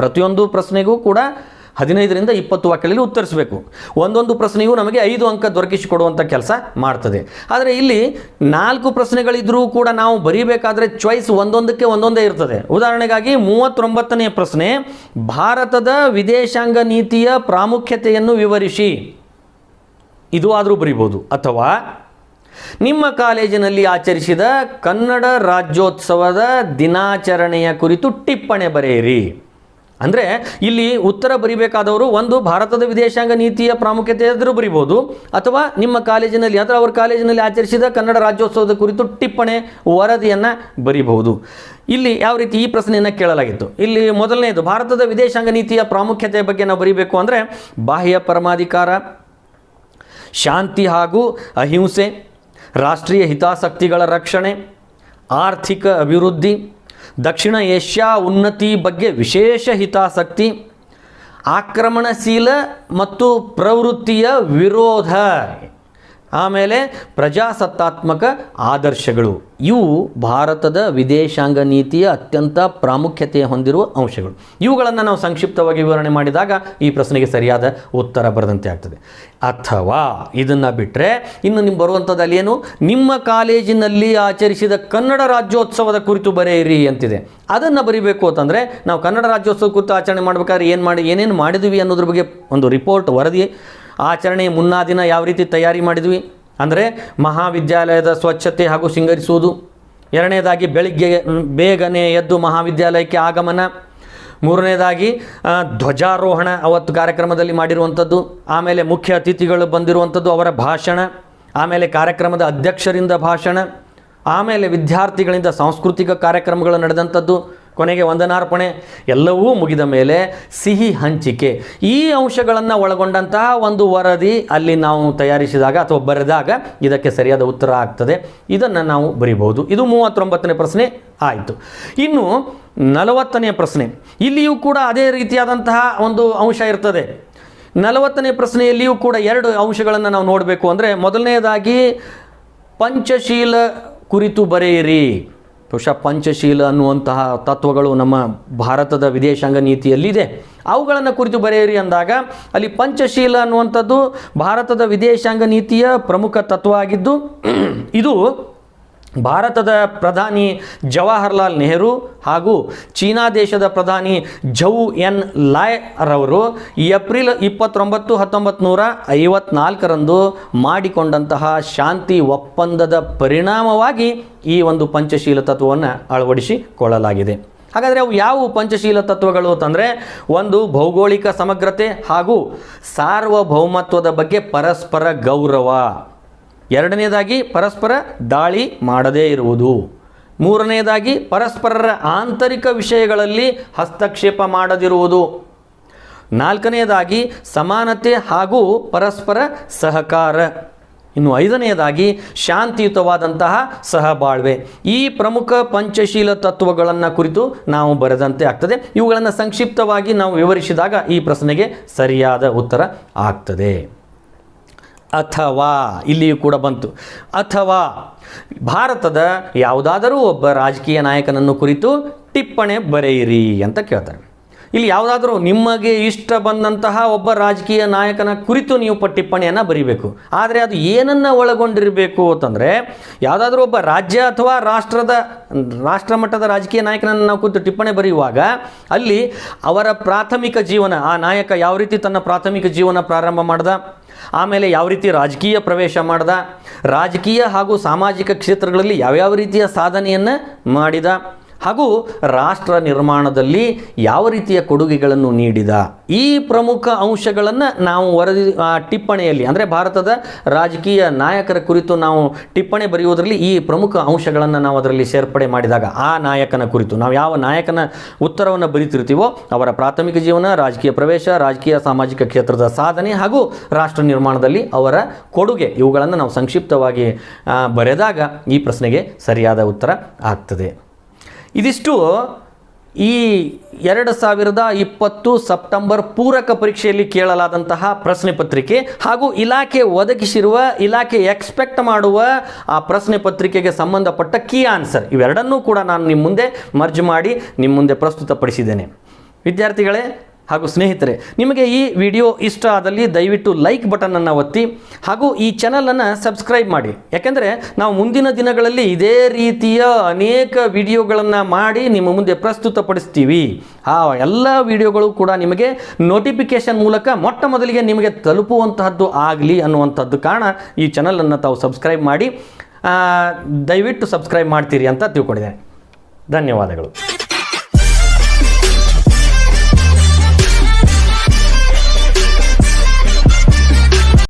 ಪ್ರತಿಯೊಂದು ಪ್ರಶ್ನೆಗೂ ಕೂಡ 15ರಿಂದ 20 ವಾಕ್ಯಗಳಲ್ಲಿ ಉತ್ತರಿಸಬೇಕು. ಒಂದೊಂದು ಪ್ರಶ್ನೆಯೂ ನಮಗೆ 5 ಅಂಕ ದೊರಕಿಸಿಕೊಡುವಂಥ ಕೆಲಸ ಮಾಡ್ತದೆ. ಆದರೆ ಇಲ್ಲಿ 4 ಪ್ರಶ್ನೆಗಳಿದ್ರೂ ಕೂಡ ನಾವು ಬರೀಬೇಕಾದ್ರೆ ಚಾಯ್ಸ್ ಒಂದೊಂದಕ್ಕೆ ಒಂದೊಂದೇ ಇರ್ತದೆ. ಉದಾಹರಣೆಗಾಗಿ 39ನೇ ಪ್ರಶ್ನೆ, ಭಾರತದ ವಿದೇಶಾಂಗ ನೀತಿಯ ಪ್ರಾಮುಖ್ಯತೆಯನ್ನು ವಿವರಿಸಿ. ಇದು ಆದರೂ ಬರೀಬೋದು. ಅಥವಾ ನಿಮ್ಮ ಕಾಲೇಜಿನಲ್ಲಿ ಆಚರಿಸಿದ ಕನ್ನಡ ರಾಜ್ಯೋತ್ಸವದ ದಿನಾಚರಣೆಯ ಕುರಿತು ಟಿಪ್ಪಣಿ ಬರೆಯಿರಿ. ಅಂದರೆ ಇಲ್ಲಿ ಉತ್ತರ ಬರಿಬೇಕಾದವರು ಒಂದು ಭಾರತದ ವಿದೇಶಾಂಗ ನೀತಿಯ ಪ್ರಾಮುಖ್ಯತೆ ಎದುರು ಬರಿಬೋದು, ಅಥವಾ ನಿಮ್ಮ ಕಾಲೇಜಿನಲ್ಲಿ ಅಥವಾ ಅವರ ಕಾಲೇಜಿನಲ್ಲಿ ಆಚರಿಸಿದ ಕನ್ನಡ ರಾಜ್ಯೋತ್ಸವದ ಕುರಿತು ಟಿಪ್ಪಣಿ ವರದಿಯನ್ನು ಬರಿಬಹುದು. ಇಲ್ಲಿ ಯಾವ ರೀತಿ ಈ ಪ್ರಶ್ನೆಯನ್ನು ಕೇಳಲಾಗಿತ್ತು. ಇಲ್ಲಿ ಮೊದಲನೇದು, ಭಾರತದ ವಿದೇಶಾಂಗ ನೀತಿಯ ಪ್ರಾಮುಖ್ಯತೆಯ ಬಗ್ಗೆ ನಾವು ಬರೀಬೇಕು ಅಂದರೆ, ಬಾಹ್ಯ ಪರಮಾಧಿಕಾರ, ಶಾಂತಿ ಹಾಗೂ ಅಹಿಂಸೆ, ರಾಷ್ಟ್ರೀಯ ಹಿತಾಸಕ್ತಿಗಳ ರಕ್ಷಣೆ, ಆರ್ಥಿಕ ಅಭಿವೃದ್ಧಿ, ದಕ್ಷಿಣ ಏಷ್ಯಾ ಉನ್ನತಿ ಬಗ್ಗೆ ವಿಶೇಷ ಹಿತಾಸಕ್ತಿ, ಆಕ್ರಮಣಶೀಲ ಮತ್ತು ಪ್ರವೃತ್ತಿಯ ವಿರೋಧ, ಆಮೇಲೆ ಪ್ರಜಾಸತ್ತಾತ್ಮಕ ಆದರ್ಶಗಳು. ಇವು ಭಾರತದ ವಿದೇಶಾಂಗ ನೀತಿಯ ಅತ್ಯಂತ ಪ್ರಾಮುಖ್ಯತೆ ಹೊಂದಿರುವ ಅಂಶಗಳು. ಇವುಗಳನ್ನು ನಾವು ಸಂಕ್ಷಿಪ್ತವಾಗಿ ವಿವರಣೆ ಮಾಡಿದಾಗ ಈ ಪ್ರಶ್ನೆಗೆ ಸರಿಯಾದ ಉತ್ತರ ಬರದಂತೆ ಆಗ್ತದೆ. ಅಥವಾ ಇದನ್ನು ಬಿಟ್ಟರೆ ಇನ್ನು ನಿಮ್ಮ ಬರುವಂಥದ್ದು ಅಲ್ಲೇನು, ನಿಮ್ಮ ಕಾಲೇಜಿನಲ್ಲಿ ಆಚರಿಸಿದ ಕನ್ನಡ ರಾಜ್ಯೋತ್ಸವದ ಕುರಿತು ಬರೆಯಿರಿ ಅಂತಿದೆ. ಅದನ್ನು ಬರೀಬೇಕು ಅಂತಂದರೆ ನಾವು ಕನ್ನಡ ರಾಜ್ಯೋತ್ಸವ ಕುರಿತು ಆಚರಣೆ ಮಾಡಬೇಕಾದ್ರೆ ಏನೇನು ಮಾಡಿದ್ವಿ ಅನ್ನೋದ್ರ ಬಗ್ಗೆ ಒಂದು ರಿಪೋರ್ಟ್, ವರದಿ, ಆಚರಣೆ ಮುನ್ನಾ ದಿನ ಯಾವ ರೀತಿ ತಯಾರಿ ಮಾಡಿದ್ವಿ ಅಂದರೆ ಮಹಾವಿದ್ಯಾಲಯದ ಸ್ವಚ್ಛತೆ ಹಾಗೂ ಶೃಂಗರಿಸುವುದು, ಎರಡನೇದಾಗಿ ಬೆಳಿಗ್ಗೆ ಬೇಗನೆ ಎದ್ದು ಮಹಾವಿದ್ಯಾಲಯಕ್ಕೆ ಆಗಮನ. ಮೂರನೇದಾಗಿ ಧ್ವಜಾರೋಹಣ ಅವತ್ತು ಕಾರ್ಯಕ್ರಮದಲ್ಲಿ ಮಾಡಿರುವಂಥದ್ದು. ಆಮೇಲೆ ಮುಖ್ಯ ಅತಿಥಿಗಳು ಬಂದಿರುವಂಥದ್ದು, ಅವರ ಭಾಷಣ. ಆಮೇಲೆ ಕಾರ್ಯಕ್ರಮದ ಅಧ್ಯಕ್ಷರಿಂದ ಭಾಷಣ. ಆಮೇಲೆ ವಿದ್ಯಾರ್ಥಿಗಳಿಂದ ಸಾಂಸ್ಕೃತಿಕ ಕಾರ್ಯಕ್ರಮಗಳು ನಡೆದಂಥದ್ದು. ಕೊನೆಗೆ ವಂದನಾರ್ಪಣೆ. ಎಲ್ಲವೂ ಮುಗಿದ ಮೇಲೆ ಸಿಹಿ ಹಂಚಿಕೆ. ಈ ಅಂಶಗಳನ್ನು ಒಳಗೊಂಡಂತಹ ಒಂದು ವರದಿ ಅಲ್ಲಿ ನಾವು ತಯಾರಿಸಿದಾಗ ಅಥವಾ ಬರೆದಾಗ ಇದಕ್ಕೆ ಸರಿಯಾದ ಉತ್ತರ ಆಗ್ತದೆ. ಇದನ್ನು ನಾವು ಬರಿಬಹುದು. ಇದು 39ನೇ ಪ್ರಶ್ನೆ ಆಯಿತು. ಇನ್ನು 40ನೇ ಪ್ರಶ್ನೆ, ಇಲ್ಲಿಯೂ ಕೂಡ ಅದೇ ರೀತಿಯಾದಂತಹ ಒಂದು ಅಂಶ ಇರ್ತದೆ. 40ನೇ ಪ್ರಶ್ನೆಯಲ್ಲಿಯೂ ಕೂಡ 2 ಅಂಶಗಳನ್ನು ನಾವು ನೋಡಬೇಕು. ಅಂದರೆ ಮೊದಲನೆಯದಾಗಿ ಪಂಚಶೀಲ ಕುರಿತು ಬರೆಯಿರಿ. ಬಹುಶಃ ಪಂಚಶೀಲ ಅನ್ನುವಂತಹ ತತ್ವಗಳು ನಮ್ಮ ಭಾರತದ ವಿದೇಶಾಂಗ ನೀತಿಯಲ್ಲಿದೆ. ಅವುಗಳನ್ನು ಕುರಿತು ಬರೆಯಿರಿ ಅಂದಾಗ ಅಲ್ಲಿ ಪಂಚಶೀಲ ಅನ್ನುವಂಥದ್ದು ಭಾರತದ ವಿದೇಶಾಂಗ ನೀತಿಯ ಪ್ರಮುಖ ತತ್ವ ಆಗಿದ್ದು, ಇದು ಭಾರತದ ಪ್ರಧಾನಿ ಜವಾಹರ್ಲಾಲ್ ನೆಹರು ಹಾಗೂ ಚೀನಾ ದೇಶದ ಪ್ರಧಾನಿ ಝೌ ಎನ್ ಲಾಯ್ ರವರು ಏಪ್ರಿಲ್ 29, 1954ರಂದು ಮಾಡಿಕೊಂಡಂತಹ ಶಾಂತಿ ಒಪ್ಪಂದದ ಪರಿಣಾಮವಾಗಿ ಈ ಒಂದು ಪಂಚಶೀಲ ತತ್ವವನ್ನು ಅಳವಡಿಸಿಕೊಳ್ಳಲಾಗಿದೆ. ಹಾಗಾದರೆ ಅವು ಯಾವ ಪಂಚಶೀಲ ತತ್ವಗಳು ಅಂತಂದರೆ, ಒಂದು ಭೌಗೋಳಿಕ ಸಮಗ್ರತೆ ಹಾಗೂ ಸಾರ್ವಭೌಮತ್ವದ ಬಗ್ಗೆ ಪರಸ್ಪರ ಗೌರವ. ಎರಡನೇದಾಗಿ ಪರಸ್ಪರ ದಾಳಿ ಮಾಡದೇ ಇರುವುದು. ಮೂರನೇದಾಗಿ ಪರಸ್ಪರರ ಆಂತರಿಕ ವಿಷಯಗಳಲ್ಲಿ ಹಸ್ತಕ್ಷೇಪ ಮಾಡದಿರುವುದು. ನಾಲ್ಕನೆಯದಾಗಿ ಸಮಾನತೆ ಹಾಗೂ ಪರಸ್ಪರ ಸಹಕಾರ. ಇನ್ನು 5ನೇದಾಗಿ ಶಾಂತಿಯುತವಾದಂತಹ ಸಹಬಾಳ್ವೆ. ಈ ಪ್ರಮುಖ ಪಂಚಶೀಲ ತತ್ವಗಳನ್ನು ಕುರಿತು ನಾವು ಬರೆದಂತೆ ಆಗ್ತದೆ. ಇವುಗಳನ್ನು ಸಂಕ್ಷಿಪ್ತವಾಗಿ ನಾವು ವಿವರಿಸಿದಾಗ ಈ ಪ್ರಶ್ನೆಗೆ ಸರಿಯಾದ ಉತ್ತರ ಆಗ್ತದೆ. ಅಥವಾ ಇಲ್ಲಿಯೂ ಕೂಡ ಬಂತು. ಅಥವಾ ಭಾರತದ ಯಾವುದಾದರೂ ಒಬ್ಬ ರಾಜಕೀಯ ನಾಯಕನನ್ನು ಕುರಿತು ಟಿಪ್ಪಣಿ ಬರೆಯಿರಿ ಅಂತ ಕೇಳ್ತಾರೆ. ಇಲ್ಲಿ ಯಾವುದಾದ್ರೂ ನಿಮಗೆ ಇಷ್ಟ ಬಂದಂತಹ ಒಬ್ಬ ರಾಜಕೀಯ ನಾಯಕನ ಕುರಿತು ನೀವು ಟಿಪ್ಪಣಿಯನ್ನು ಬರೀಬೇಕು. ಆದರೆ ಅದು ಏನನ್ನು ಒಳಗೊಂಡಿರಬೇಕು ಅಂತಂದರೆ, ಯಾವುದಾದ್ರೂ ಒಬ್ಬ ರಾಜ್ಯ ಅಥವಾ ರಾಷ್ಟ್ರಮಟ್ಟದ ರಾಜಕೀಯ ನಾಯಕನನ್ನು ನಾವು ಕುರಿತು ಟಿಪ್ಪಣಿ ಬರೆಯುವಾಗ ಅಲ್ಲಿ ಅವರ ಪ್ರಾಥಮಿಕ ಜೀವನ, ಆ ನಾಯಕ ಯಾವ ರೀತಿ ತನ್ನ ಪ್ರಾಥಮಿಕ ಜೀವನ ಪ್ರಾರಂಭ ಮಾಡ್ದ, ಆಮೇಲೆ ಯಾವ ರೀತಿ ರಾಜಕೀಯ ಪ್ರವೇಶ ಮಾಡ್ದ, ರಾಜಕೀಯ ಹಾಗೂ ಸಾಮಾಜಿಕ ಕ್ಷೇತ್ರಗಳಲ್ಲಿ ಯಾವ್ಯಾವ ರೀತಿಯ ಸಾಧನೆಯನ್ನು ಮಾಡಿದ, ಹಾಗೂ ರಾಷ್ಟ್ರ ನಿರ್ಮಾಣದಲ್ಲಿ ಯಾವ ರೀತಿಯ ಕೊಡುಗೆಗಳನ್ನು ನೀಡಿದ, ಈ ಪ್ರಮುಖ ಅಂಶಗಳನ್ನು ನಾವು ವರದಿ ಟಿಪ್ಪಣಿಯಲ್ಲಿ, ಅಂದರೆ ಭಾರತದ ರಾಜಕೀಯ ನಾಯಕರ ಕುರಿತು ನಾವು ಟಿಪ್ಪಣಿ ಬರೆಯುವುದರಲ್ಲಿ ಈ ಪ್ರಮುಖ ಅಂಶಗಳನ್ನು ನಾವು ಅದರಲ್ಲಿ ಸೇರ್ಪಡೆ ಮಾಡಿದಾಗ ಆ ನಾಯಕನ ಕುರಿತು ನಾವು ಯಾವ ನಾಯಕನ ಉತ್ತರವನ್ನು ಬರೀತಿರ್ತೀವೋ ಅವರ ಪ್ರಾಥಮಿಕ ಜೀವನ, ರಾಜಕೀಯ ಪ್ರವೇಶ, ರಾಜಕೀಯ ಸಾಮಾಜಿಕ ಕ್ಷೇತ್ರದ ಸಾಧನೆ ಹಾಗೂ ರಾಷ್ಟ್ರ ನಿರ್ಮಾಣದಲ್ಲಿ ಅವರ ಕೊಡುಗೆ, ಇವುಗಳನ್ನು ನಾವು ಸಂಕ್ಷಿಪ್ತವಾಗಿ ಬರೆದಾಗ ಈ ಪ್ರಶ್ನೆಗೆ ಸರಿಯಾದ ಉತ್ತರ ಆಗ್ತದೆ. ಇದಿಷ್ಟು ಈ 2020 ಸೆಪ್ಟೆಂಬರ್ ಪೂರಕ ಪರೀಕ್ಷೆಯಲ್ಲಿ ಕೇಳಲಾದಂತಹ ಪ್ರಶ್ನೆ ಪತ್ರಿಕೆ ಹಾಗೂ ಇಲಾಖೆ ಒದಗಿಸಿರುವ, ಇಲಾಖೆ ಎಕ್ಸ್ಪೆಕ್ಟ್ ಮಾಡುವ ಆ ಪ್ರಶ್ನೆ ಪತ್ರಿಕೆಗೆ ಸಂಬಂಧಪಟ್ಟ ಕೀ ಆನ್ಸರ್ ಇವೆರಡನ್ನೂ ಕೂಡ ನಾನು ನಿಮ್ಮ ಮುಂದೆ ಮರ್ಜ್ ಮಾಡಿ ನಿಮ್ಮ ಮುಂದೆ ಪ್ರಸ್ತುತಪಡಿಸಿದ್ದೇನೆ. ವಿದ್ಯಾರ್ಥಿಗಳೇ ಹಾಗೂ ಸ್ನೇಹಿತರೆ, ನಿಮಗೆ ಈ ವಿಡಿಯೋ ಇಷ್ಟ ಆದಲ್ಲಿ ದಯವಿಟ್ಟು ಲೈಕ್ ಬಟನನ್ನು ಒತ್ತಿ ಹಾಗೂ ಈ ಚಾನಲನ್ನು ಸಬ್ಸ್ಕ್ರೈಬ್ ಮಾಡಿ. ಯಾಕೆಂದರೆ ನಾವು ಮುಂದಿನ ದಿನಗಳಲ್ಲಿ ಇದೇ ರೀತಿಯ ಅನೇಕ ವಿಡಿಯೋಗಳನ್ನು ಮಾಡಿ ನಿಮ್ಮ ಮುಂದೆ ಪ್ರಸ್ತುತಪಡಿಸ್ತೀವಿ. ಆ ಎಲ್ಲ ವಿಡಿಯೋಗಳು ಕೂಡ ನಿಮಗೆ ನೋಟಿಫಿಕೇಷನ್ ಮೂಲಕ ಮೊಟ್ಟ ಮೊದಲಿಗೆ ನಿಮಗೆ ತಲುಪುವಂತಹದ್ದು ಆಗಲಿ ಅನ್ನುವಂಥದ್ದು ಕಾರಣ ಈ ಚಾನಲನ್ನು ತಾವು ಸಬ್ಸ್ಕ್ರೈಬ್ ಮಾಡಿ, ದಯವಿಟ್ಟು ಸಬ್ಸ್ಕ್ರೈಬ್ ಮಾಡ್ತೀರಿ ಅಂತ ತಿಳ್ಕೊಂಡಿದ್ದೇನೆ. ಧನ್ಯವಾದಗಳು.